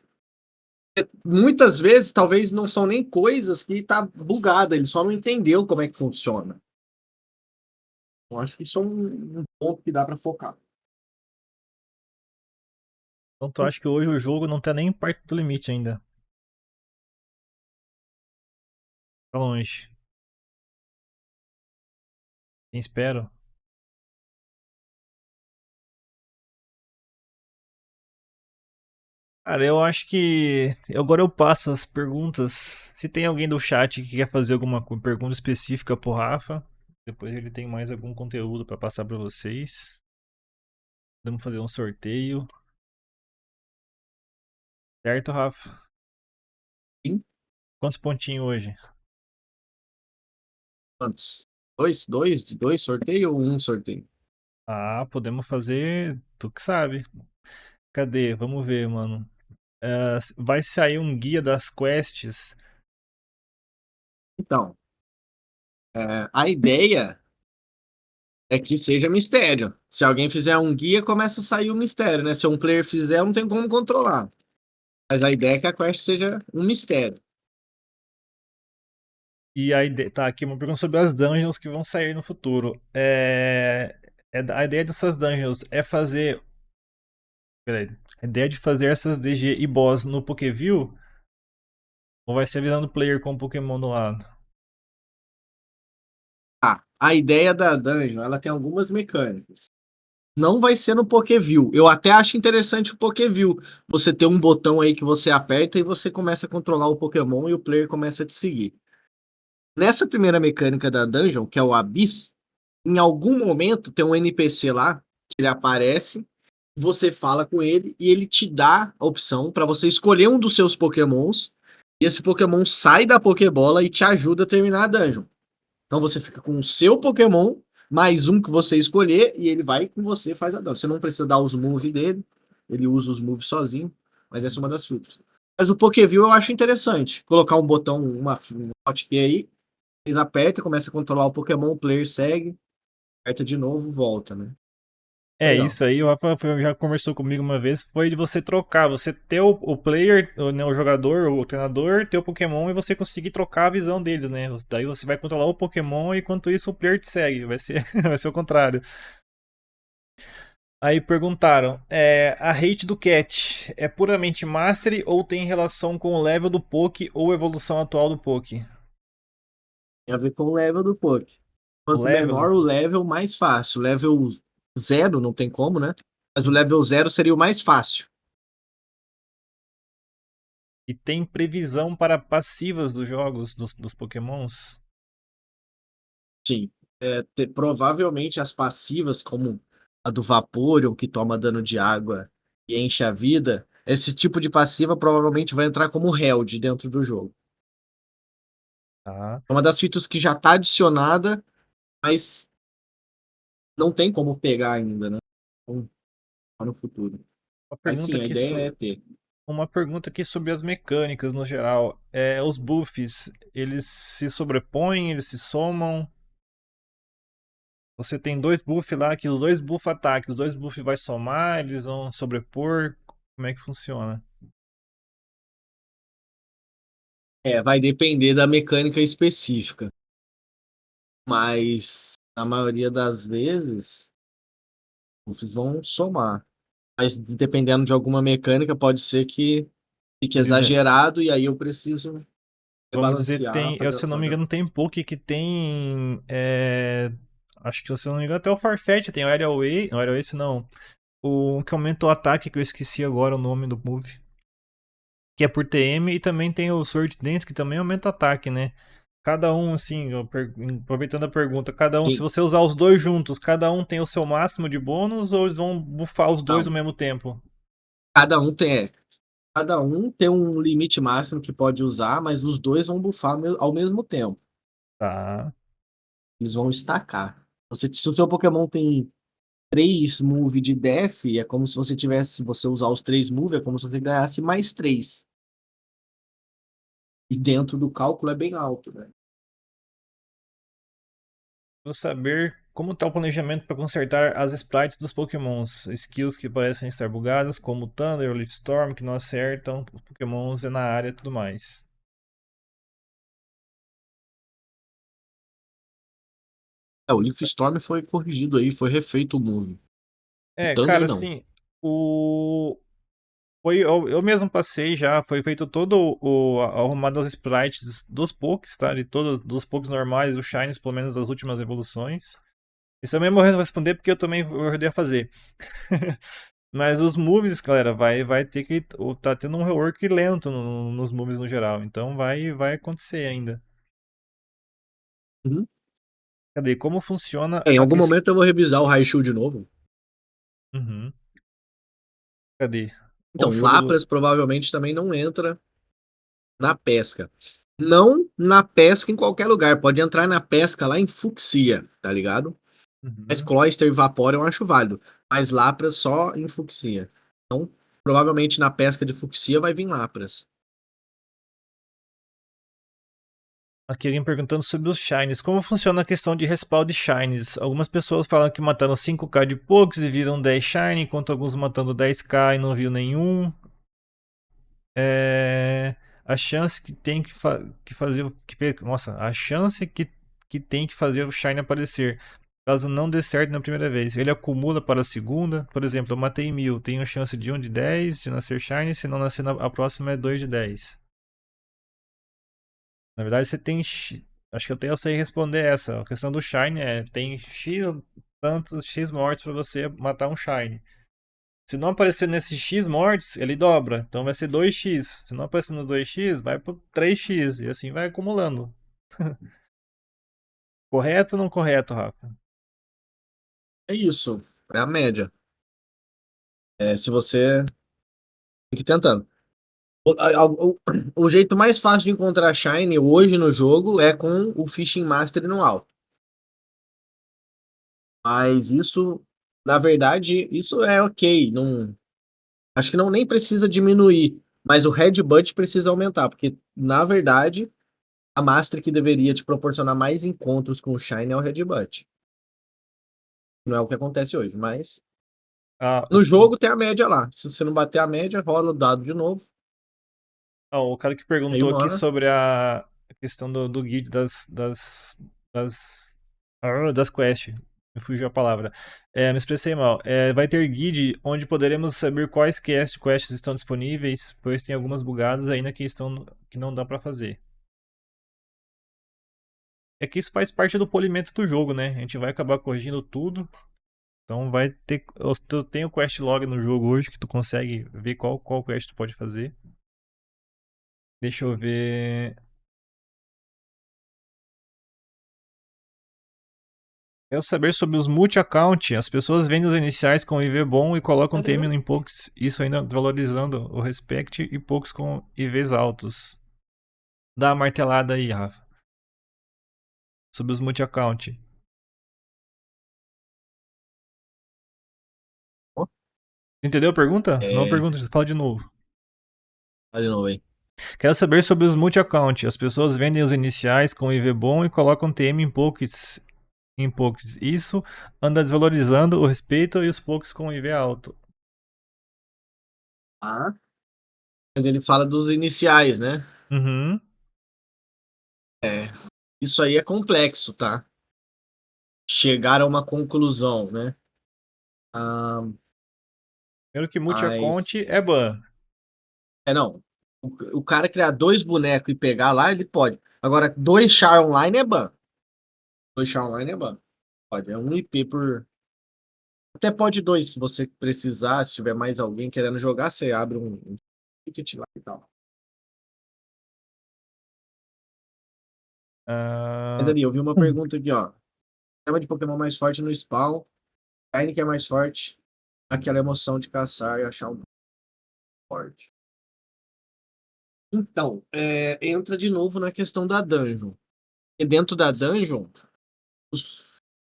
Muitas vezes, talvez não são nem coisas que tá bugada, ele só não entendeu como é que funciona. Eu acho que isso é um ponto que dá para focar. Então tu acha que hoje o jogo não tá nem perto do limite ainda? Tá longe. Quem espero? Cara, eu acho que agora eu passo as perguntas. Se tem alguém do chat que quer fazer alguma pergunta específica pro Rafa, depois ele tem mais algum conteúdo pra passar pra vocês. Vamos fazer um sorteio, certo, Rafa? Sim? Quantos pontinhos hoje? Quantos? Dois sorteio ou um sorteio? Ah, podemos fazer. Tu que sabe. Cadê? Vamos ver, mano. Vai sair um guia das quests. Então, a ideia é que seja mistério. Se alguém fizer um guia, começa a sair o mistério, né? Se um player fizer, não tem como controlar. Mas a ideia é que a quest seja um mistério. E a ideia. Tá, aqui uma pergunta sobre as dungeons que vão sair no futuro. A ideia dessas dungeons é fazer. Peraí. A ideia de fazer essas DG e boss no Pokéview? Ou vai ser virando player com Pokémon do lado? A ideia da dungeon, ela tem algumas mecânicas. Não vai ser no Pokéview. Eu até acho interessante o Pokéview. Você ter um botão aí que você aperta e você começa a controlar o Pokémon e o player começa a te seguir. Nessa primeira mecânica da dungeon, que é o Abyss, em algum momento tem um NPC lá, que ele aparece, você fala com ele e ele te dá a opção para você escolher um dos seus Pokémons e esse Pokémon sai da Pokébola e te ajuda a terminar a dungeon. Então você fica com o seu Pokémon, mais um que você escolher, e ele vai com você e faz a dungeon. Você não precisa dar os moves dele, ele usa os moves sozinho, mas essa é uma das filtros. Mas o Pokéview eu acho interessante. Colocar um botão, um hotkey aí, eles apertam, começa a controlar o Pokémon, o player segue, aperta de novo, volta, né? É, Legal. isso aí o Rafa já conversou comigo uma vez, foi de você trocar, você ter o player, né, o jogador, o treinador, ter o Pokémon e você conseguir trocar a visão deles, né? Daí você vai controlar o Pokémon e enquanto isso o player te segue, vai ser, vai ser o contrário. Aí perguntaram, a rate do Cat é puramente Mastery ou tem relação com o level do Poké ou evolução atual do Poké? Tem a ver com o level do Poké. O Quanto level do menor o Poké. level, mais fácil. Level zero não tem como, né? Mas o level zero seria o mais fácil. E tem previsão para passivas dos jogos dos Pokémons? Sim. Provavelmente as passivas, como a do Vaporeon, que toma dano de água e enche a vida, esse tipo de passiva provavelmente vai entrar como Held dentro do jogo. Tá. É uma das features que já está adicionada, mas não tem como pegar ainda, né? Então, só no futuro. Uma Mas pergunta sim, a aqui ideia é ter. Uma pergunta aqui sobre as mecânicas no geral. Os buffs, eles se sobrepõem, eles se somam? Você tem dois buffs lá, que os dois buff ataque, os dois buffs vai somar, eles vão sobrepor? Como é que funciona? Vai depender da mecânica específica. Mas na maioria das vezes, eles vão somar. Mas dependendo de alguma mecânica, pode ser que fique exagerado e aí eu preciso Vamos dizer, balancear, tem, fazer. se eu não me engano, tem Poké que tem. Acho que se eu não me engano, até o Farfetch tem o Aerial Ace, não, Aerial Ace não. O que aumenta o ataque, que eu esqueci agora o nome do move. Que é por TM, e também tem o Sword Dance, que também aumenta o ataque, né? Cada um, assim, aproveitando a pergunta, cada um, se Quem- você usar os dois juntos, cada um tem o seu máximo de bônus ou eles vão buffar os dois Não, ao mesmo tempo? cada um tem, cada um tem um limite máximo que pode usar, mas os dois vão bufar ao mesmo tempo. Tá. Eles vão estacar. Se o seu Pokémon tem 3 move de def, é como se você tivesse, se você usar os 3 move, é como se você ganhasse mais 3. E dentro do cálculo é bem alto, né? Vou saber como está o planejamento para consertar as sprites dos Pokémons. Skills que parecem estar bugadas, como Thunder ou Leaf Storm, que não acertam os Pokémons na área e tudo mais. O Leaf Storm foi corrigido aí, foi refeito o move. O Cara, Thunder não. assim, o, eu mesmo passei já, foi feito todo o arrumado das sprites dos Pokés, tá? De todos dos Pokés normais, os Shinies, pelo menos das últimas evoluções. Isso eu mesmo vou responder porque eu também ajudei a fazer. Mas os moves, galera, vai ter que. Tá tendo um rework lento nos moves no geral. Então vai acontecer ainda. Uhum. Cadê? Como funciona Em a algum questão. momento eu vou revisar o Raichu de novo. Uhum. Cadê? Qual Então, jogo do. Lapras provavelmente também não entra na pesca. Não na pesca em qualquer lugar. Pode entrar na pesca lá em Fuxia, tá ligado? Mas Uhum. Cloyster e Vaporeon eu acho válido. Mas Lapras só em Fuxia. Então, provavelmente na pesca de Fuxia vai vir Lapras. Aqui alguém perguntando sobre os Shinies. Como funciona a questão de respawn de Shinies? Algumas pessoas falam que mataram 5k de Pokés e viram 10 Shiny, enquanto alguns matando 10k e não viu nenhum. A chance que tem que fazer. Nossa, a chance que tem que fazer o Shine aparecer. Caso não dê certo na primeira vez. Ele acumula para a segunda. Por exemplo, eu matei 1000. Tenho chance de 1 de 10 de nascer Shine. Se não nascer a próxima é 2 de 10. Na verdade, você tem. Acho que até eu sei responder essa. A questão do Shine tem X tantos X mortes para você matar um Shine. Se não aparecer nesse X mortes, ele dobra. Então vai ser 2x. Se não aparecer no 2x, vai pro 3x. E assim vai acumulando. Correto ou não correto, Rafa? É isso. É a média. Se você tem que ir tentando. O jeito mais fácil de encontrar Shine hoje no jogo é com o Fishing Master no alto. Mas isso, na verdade, isso é ok. Não, acho que não nem precisa diminuir. Mas o Headbutt precisa aumentar. Porque, na verdade, a Master que deveria te proporcionar mais encontros com o Shine é o Headbutt. Não é o que acontece hoje. Mas Ah, no jogo tem a média lá. Se você não bater a média, rola o dado de novo. o cara que Aí perguntou uma aqui hora. sobre a questão do guide das quests. Me fugiu a palavra. Me expressei mal. Vai ter guide onde poderemos saber quais quests estão disponíveis, pois tem algumas bugadas ainda que não dá pra fazer. É que isso faz parte do polimento do jogo, né? A gente vai acabar corrigindo tudo. Então vai ter. Tu tem o quest log no jogo hoje que tu consegue ver qual quest tu pode fazer. Deixa eu ver. Quero saber sobre os multi-account. As pessoas vendem os iniciais com IV bom e colocam TM em poucos, isso ainda valorizando o respect e poucos com IVs altos. Dá uma martelada aí, Rafa. Sobre os multi-account. Entendeu a pergunta? Se não, É. pergunta, fala de novo. Olha de novo aí. Quero saber sobre os multi-account. As pessoas vendem os iniciais com IV bom e colocam TM em poucos. Isso anda desvalorizando o respeito e os poucos com IV alto. Ah. Mas ele fala dos iniciais, né? Uhum. Isso aí é complexo, tá? Chegar a uma conclusão, né? Ah, Primeiro que multi-account mas. é ban. Não. O cara criar dois bonecos e pegar lá, ele pode. Agora, dois char online é ban. Dois char online é ban. Pode. É um IP por. Até pode dois, se você precisar, se tiver mais alguém querendo jogar, você abre um ticket lá e tal. Mas Ah, ali, eu vi uma pergunta aqui, ó. Chama de Pokémon mais forte no spawn. Carne que é mais forte. Aquela emoção de caçar e achar um forte. Então, entra de novo na questão da dungeon. E dentro da dungeon,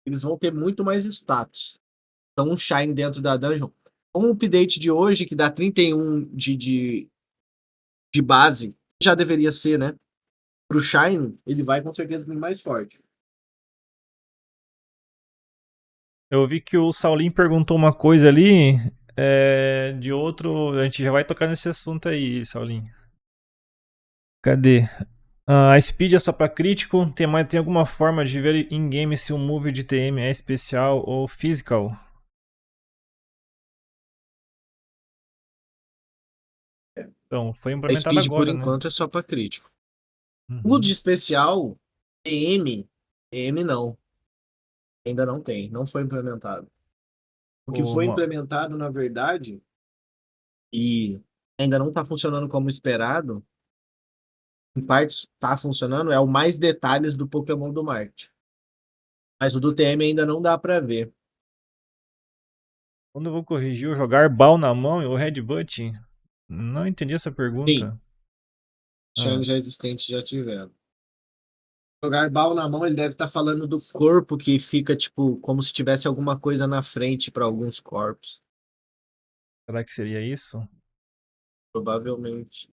eles vão ter muito mais status. Então, um Shine dentro da dungeon. Com o update de hoje, que dá 31 de base, já deveria ser, né? Pro Shine, ele vai com certeza vir mais forte. eu vi que o Saulinho perguntou uma coisa ali de outro. A gente já vai tocar nesse assunto aí, Saulinho. Cadê? A speed é só pra crítico. Tem alguma forma de ver in-game se o move de TM é especial ou physical? Então, foi A implementado speed, por agora, né? enquanto, é só para crítico. O de Uhum. especial, PM não. Ainda não tem. Não foi implementado. O que foi Uma... implementado, na verdade, e ainda não está funcionando como esperado, em partes está funcionando, é o mais detalhes do Pokémon do Marte. Mas o do TM ainda não dá para ver. Quando eu vou corrigir o jogar bal na mão e o headbutt? Não entendi essa Sim, pergunta. Shine Ah, já existente já tiveram. Jogar bal na mão, ele deve estar falando do corpo que fica, tipo, como se tivesse alguma coisa na frente para alguns corpos. será que seria isso? Provavelmente.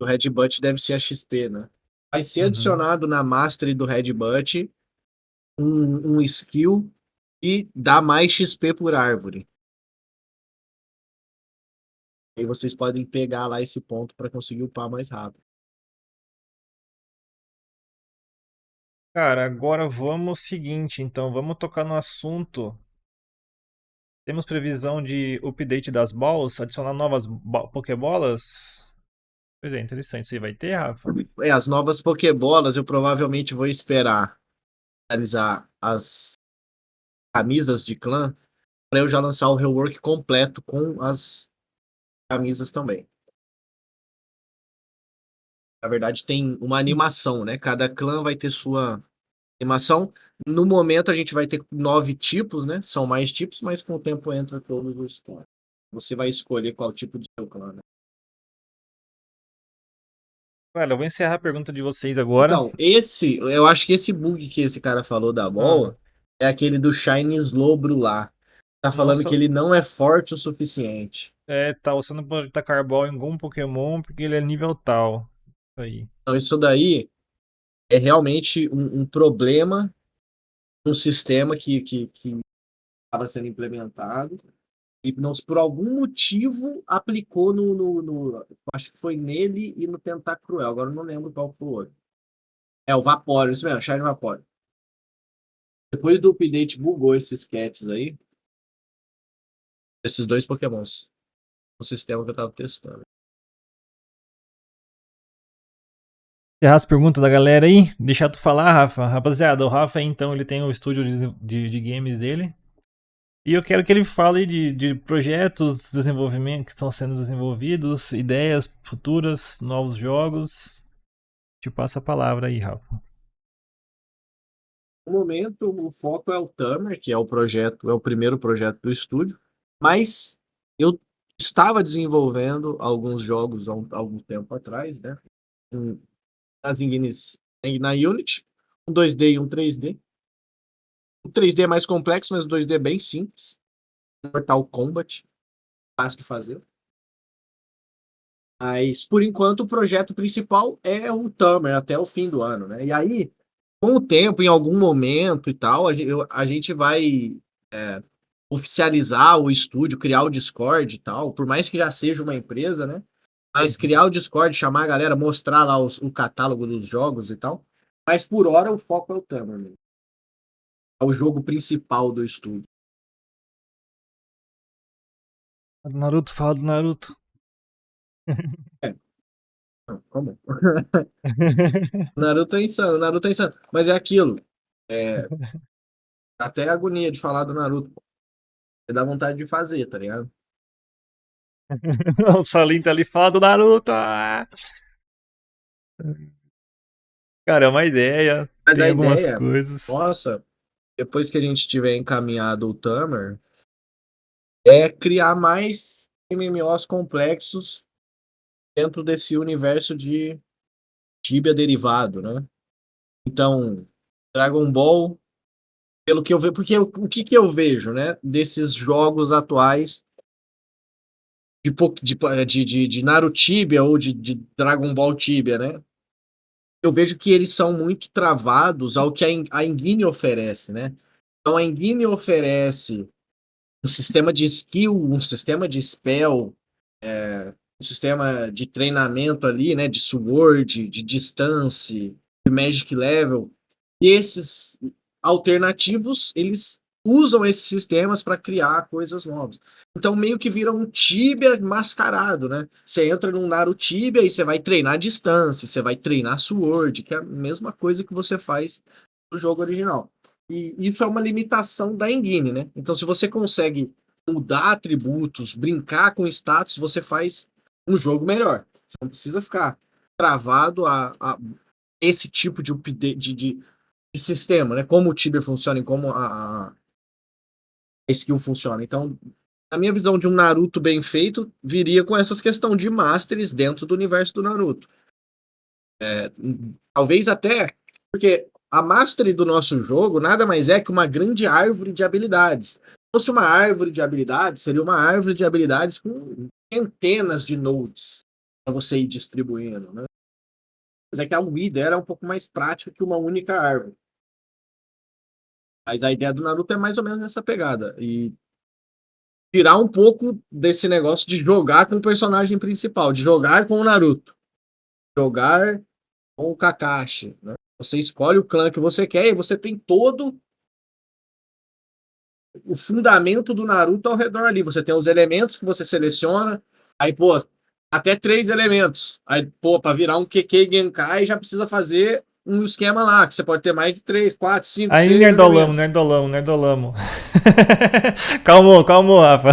O Headbutt deve ser a XP, né? Vai ser Uhum. adicionado na Mastery do Headbutt um skill e dá mais XP por árvore. Aí vocês podem pegar lá esse ponto para conseguir upar mais rápido. Cara, agora vamos seguinte, então, vamos tocar no assunto. Temos previsão de update das balls, adicionar novas Pokébolas? Pois é, interessante. Isso aí vai ter, Rafa? As novas Pokébolas eu provavelmente vou esperar finalizar as camisas de clã para eu já lançar o rework completo com as camisas também. Na verdade, tem uma animação, né? Cada clã vai ter sua Animação, no momento a gente vai ter 9 tipos, né? São mais tipos, mas com o tempo entra todos os clãs. Você vai escolher qual tipo de seu clã, né? Cara, eu vou encerrar a pergunta de vocês agora. Então, eu acho que esse bug que esse cara falou da Ah, bola é aquele do Shine Slowbro lá. Tá falando que nossa, ele não é forte o suficiente. tá, você não pode tacar ball em algum Pokémon porque ele é nível tal. Isso aí. Então, isso daí é realmente um problema no sistema que estava sendo implementado. E não, por algum motivo aplicou acho que foi nele e no Tentacruel. Agora eu não lembro qual foi o outro. É o Vaporeon, isso mesmo, Shine Vaporeon. Depois do update bugou esses cats aí, esses dois Pokémons, no sistema que eu tava testando. Encerrar as perguntas da galera aí. Deixar tu falar, Rafa. Rapaziada, o Rafa então ele tem o estúdio de games dele. E eu quero que ele fale de projetos, de desenvolvimento que estão sendo desenvolvidos, ideias futuras, novos jogos. Te passo a palavra aí, Rafa. No momento, o foco é o Tamer, que é o projeto, é o primeiro projeto do estúdio, mas eu estava desenvolvendo alguns jogos há algum tempo atrás, né? Nas engines na Unity, um 2D e um 3D. O 3D é mais complexo, mas o 2D é bem simples. Mortal Kombat, fácil de fazer. Mas, por enquanto, o projeto principal é o Tamer até o fim do ano, né? E aí, com o tempo, em algum momento e tal, a gente vai oficializar o estúdio, criar o Discord e tal, por mais que já seja uma empresa, né? Mas criar o Discord, chamar a galera, mostrar lá o catálogo dos jogos e tal. Mas por hora o foco é o Tamer mesmo. É o jogo principal do estúdio. Naruto, fala do Naruto. É, como? Naruto é insano, Naruto é insano. Mas é aquilo. É, até agonia de falar do Naruto. Dá vontade de fazer, tá ligado? O Salim tá ali, fala do Naruto. Ah! Cara, é uma ideia. Mas Tem a algumas ideia, coisas. nossa, depois que a gente tiver encaminhado o Tamer, é criar mais MMOs complexos dentro desse universo de Tibia derivado, né? Então, Dragon Ball, pelo que eu vejo, porque o que que eu vejo, né, desses jogos atuais de Naruto Tibia ou de Dragon Ball Tibia, né? Eu vejo que eles são muito travados ao que a Engine oferece, né? Então a Engine oferece um sistema de skill, um sistema de spell, um sistema de treinamento ali, né? De sword, de distance, de magic level. E esses alternativos, eles usam esses sistemas para criar coisas novas. Então meio que vira um Tibia mascarado, né? Você entra num Naruto Tibia e você vai treinar distância, você vai treinar Sword, que é a mesma coisa que você faz no jogo original. E isso é uma limitação da engine, né? Então se você consegue mudar atributos, brincar com status, você faz um jogo melhor. Você não precisa ficar travado a esse tipo de update, de sistema, né? Como o Tibia funciona e como a skill funciona. Então, a minha visão de um Naruto bem feito viria com essas questões de masteries dentro do universo do Naruto. Talvez até porque a mastery do nosso jogo nada mais é que uma grande árvore de habilidades. Se fosse uma árvore de habilidades, seria uma árvore de habilidades com centenas de nodes para você ir distribuindo, né? Mas é que a Wii era um pouco mais prática que uma única árvore. Mas a ideia do Naruto é mais ou menos nessa pegada. E tirar um pouco desse negócio de jogar com o personagem principal, de jogar com o Naruto, jogar com o Kakashi, né? Você escolhe o clã que você quer e você tem todo o fundamento do Naruto ao redor ali. Você tem os elementos que você seleciona, aí, pô, até 3 elementos. Aí, pô, pra virar um QQ Genkai já precisa fazer um esquema lá, que você pode ter mais de 3, 4, 5, Aí, 6 nerdolamo, elementos. nerdolamo, nerdolamo. Calmou, calmou, Rafa.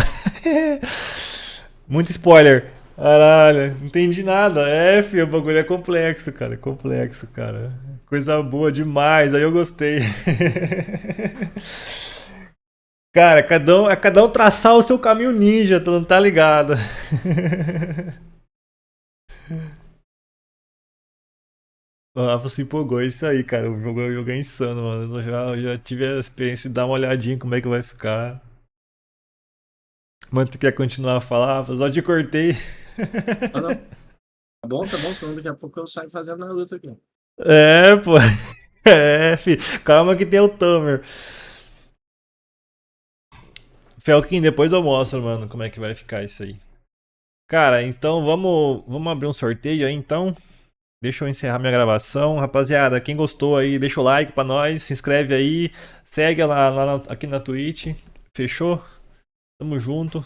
Muito spoiler. Caralho, não entendi nada. É, filho, o bagulho é complexo, cara. É complexo, cara. Coisa boa demais, aí eu gostei. Cara, é cada um traçar o seu caminho ninja, tu não tá ligado. O Rafa se empolgou, é isso aí, cara. O jogo é insano, mano. Eu já tive a experiência de dar uma olhadinha como é que vai ficar. Mas tu quer continuar a falar? Rafa? Só te cortei. Ah, não. Tá bom, senão daqui a pouco eu saio fazendo a luta aqui. É, pô. É, filho. Calma que tem o Tamer. Felkin, depois eu mostro, mano, como é que vai ficar isso aí. Cara, então vamos abrir um sorteio aí, então. Deixa eu encerrar minha gravação. Rapaziada, quem gostou aí, deixa o like pra nós, se inscreve aí, segue lá aqui na Twitch. Fechou? Tamo junto.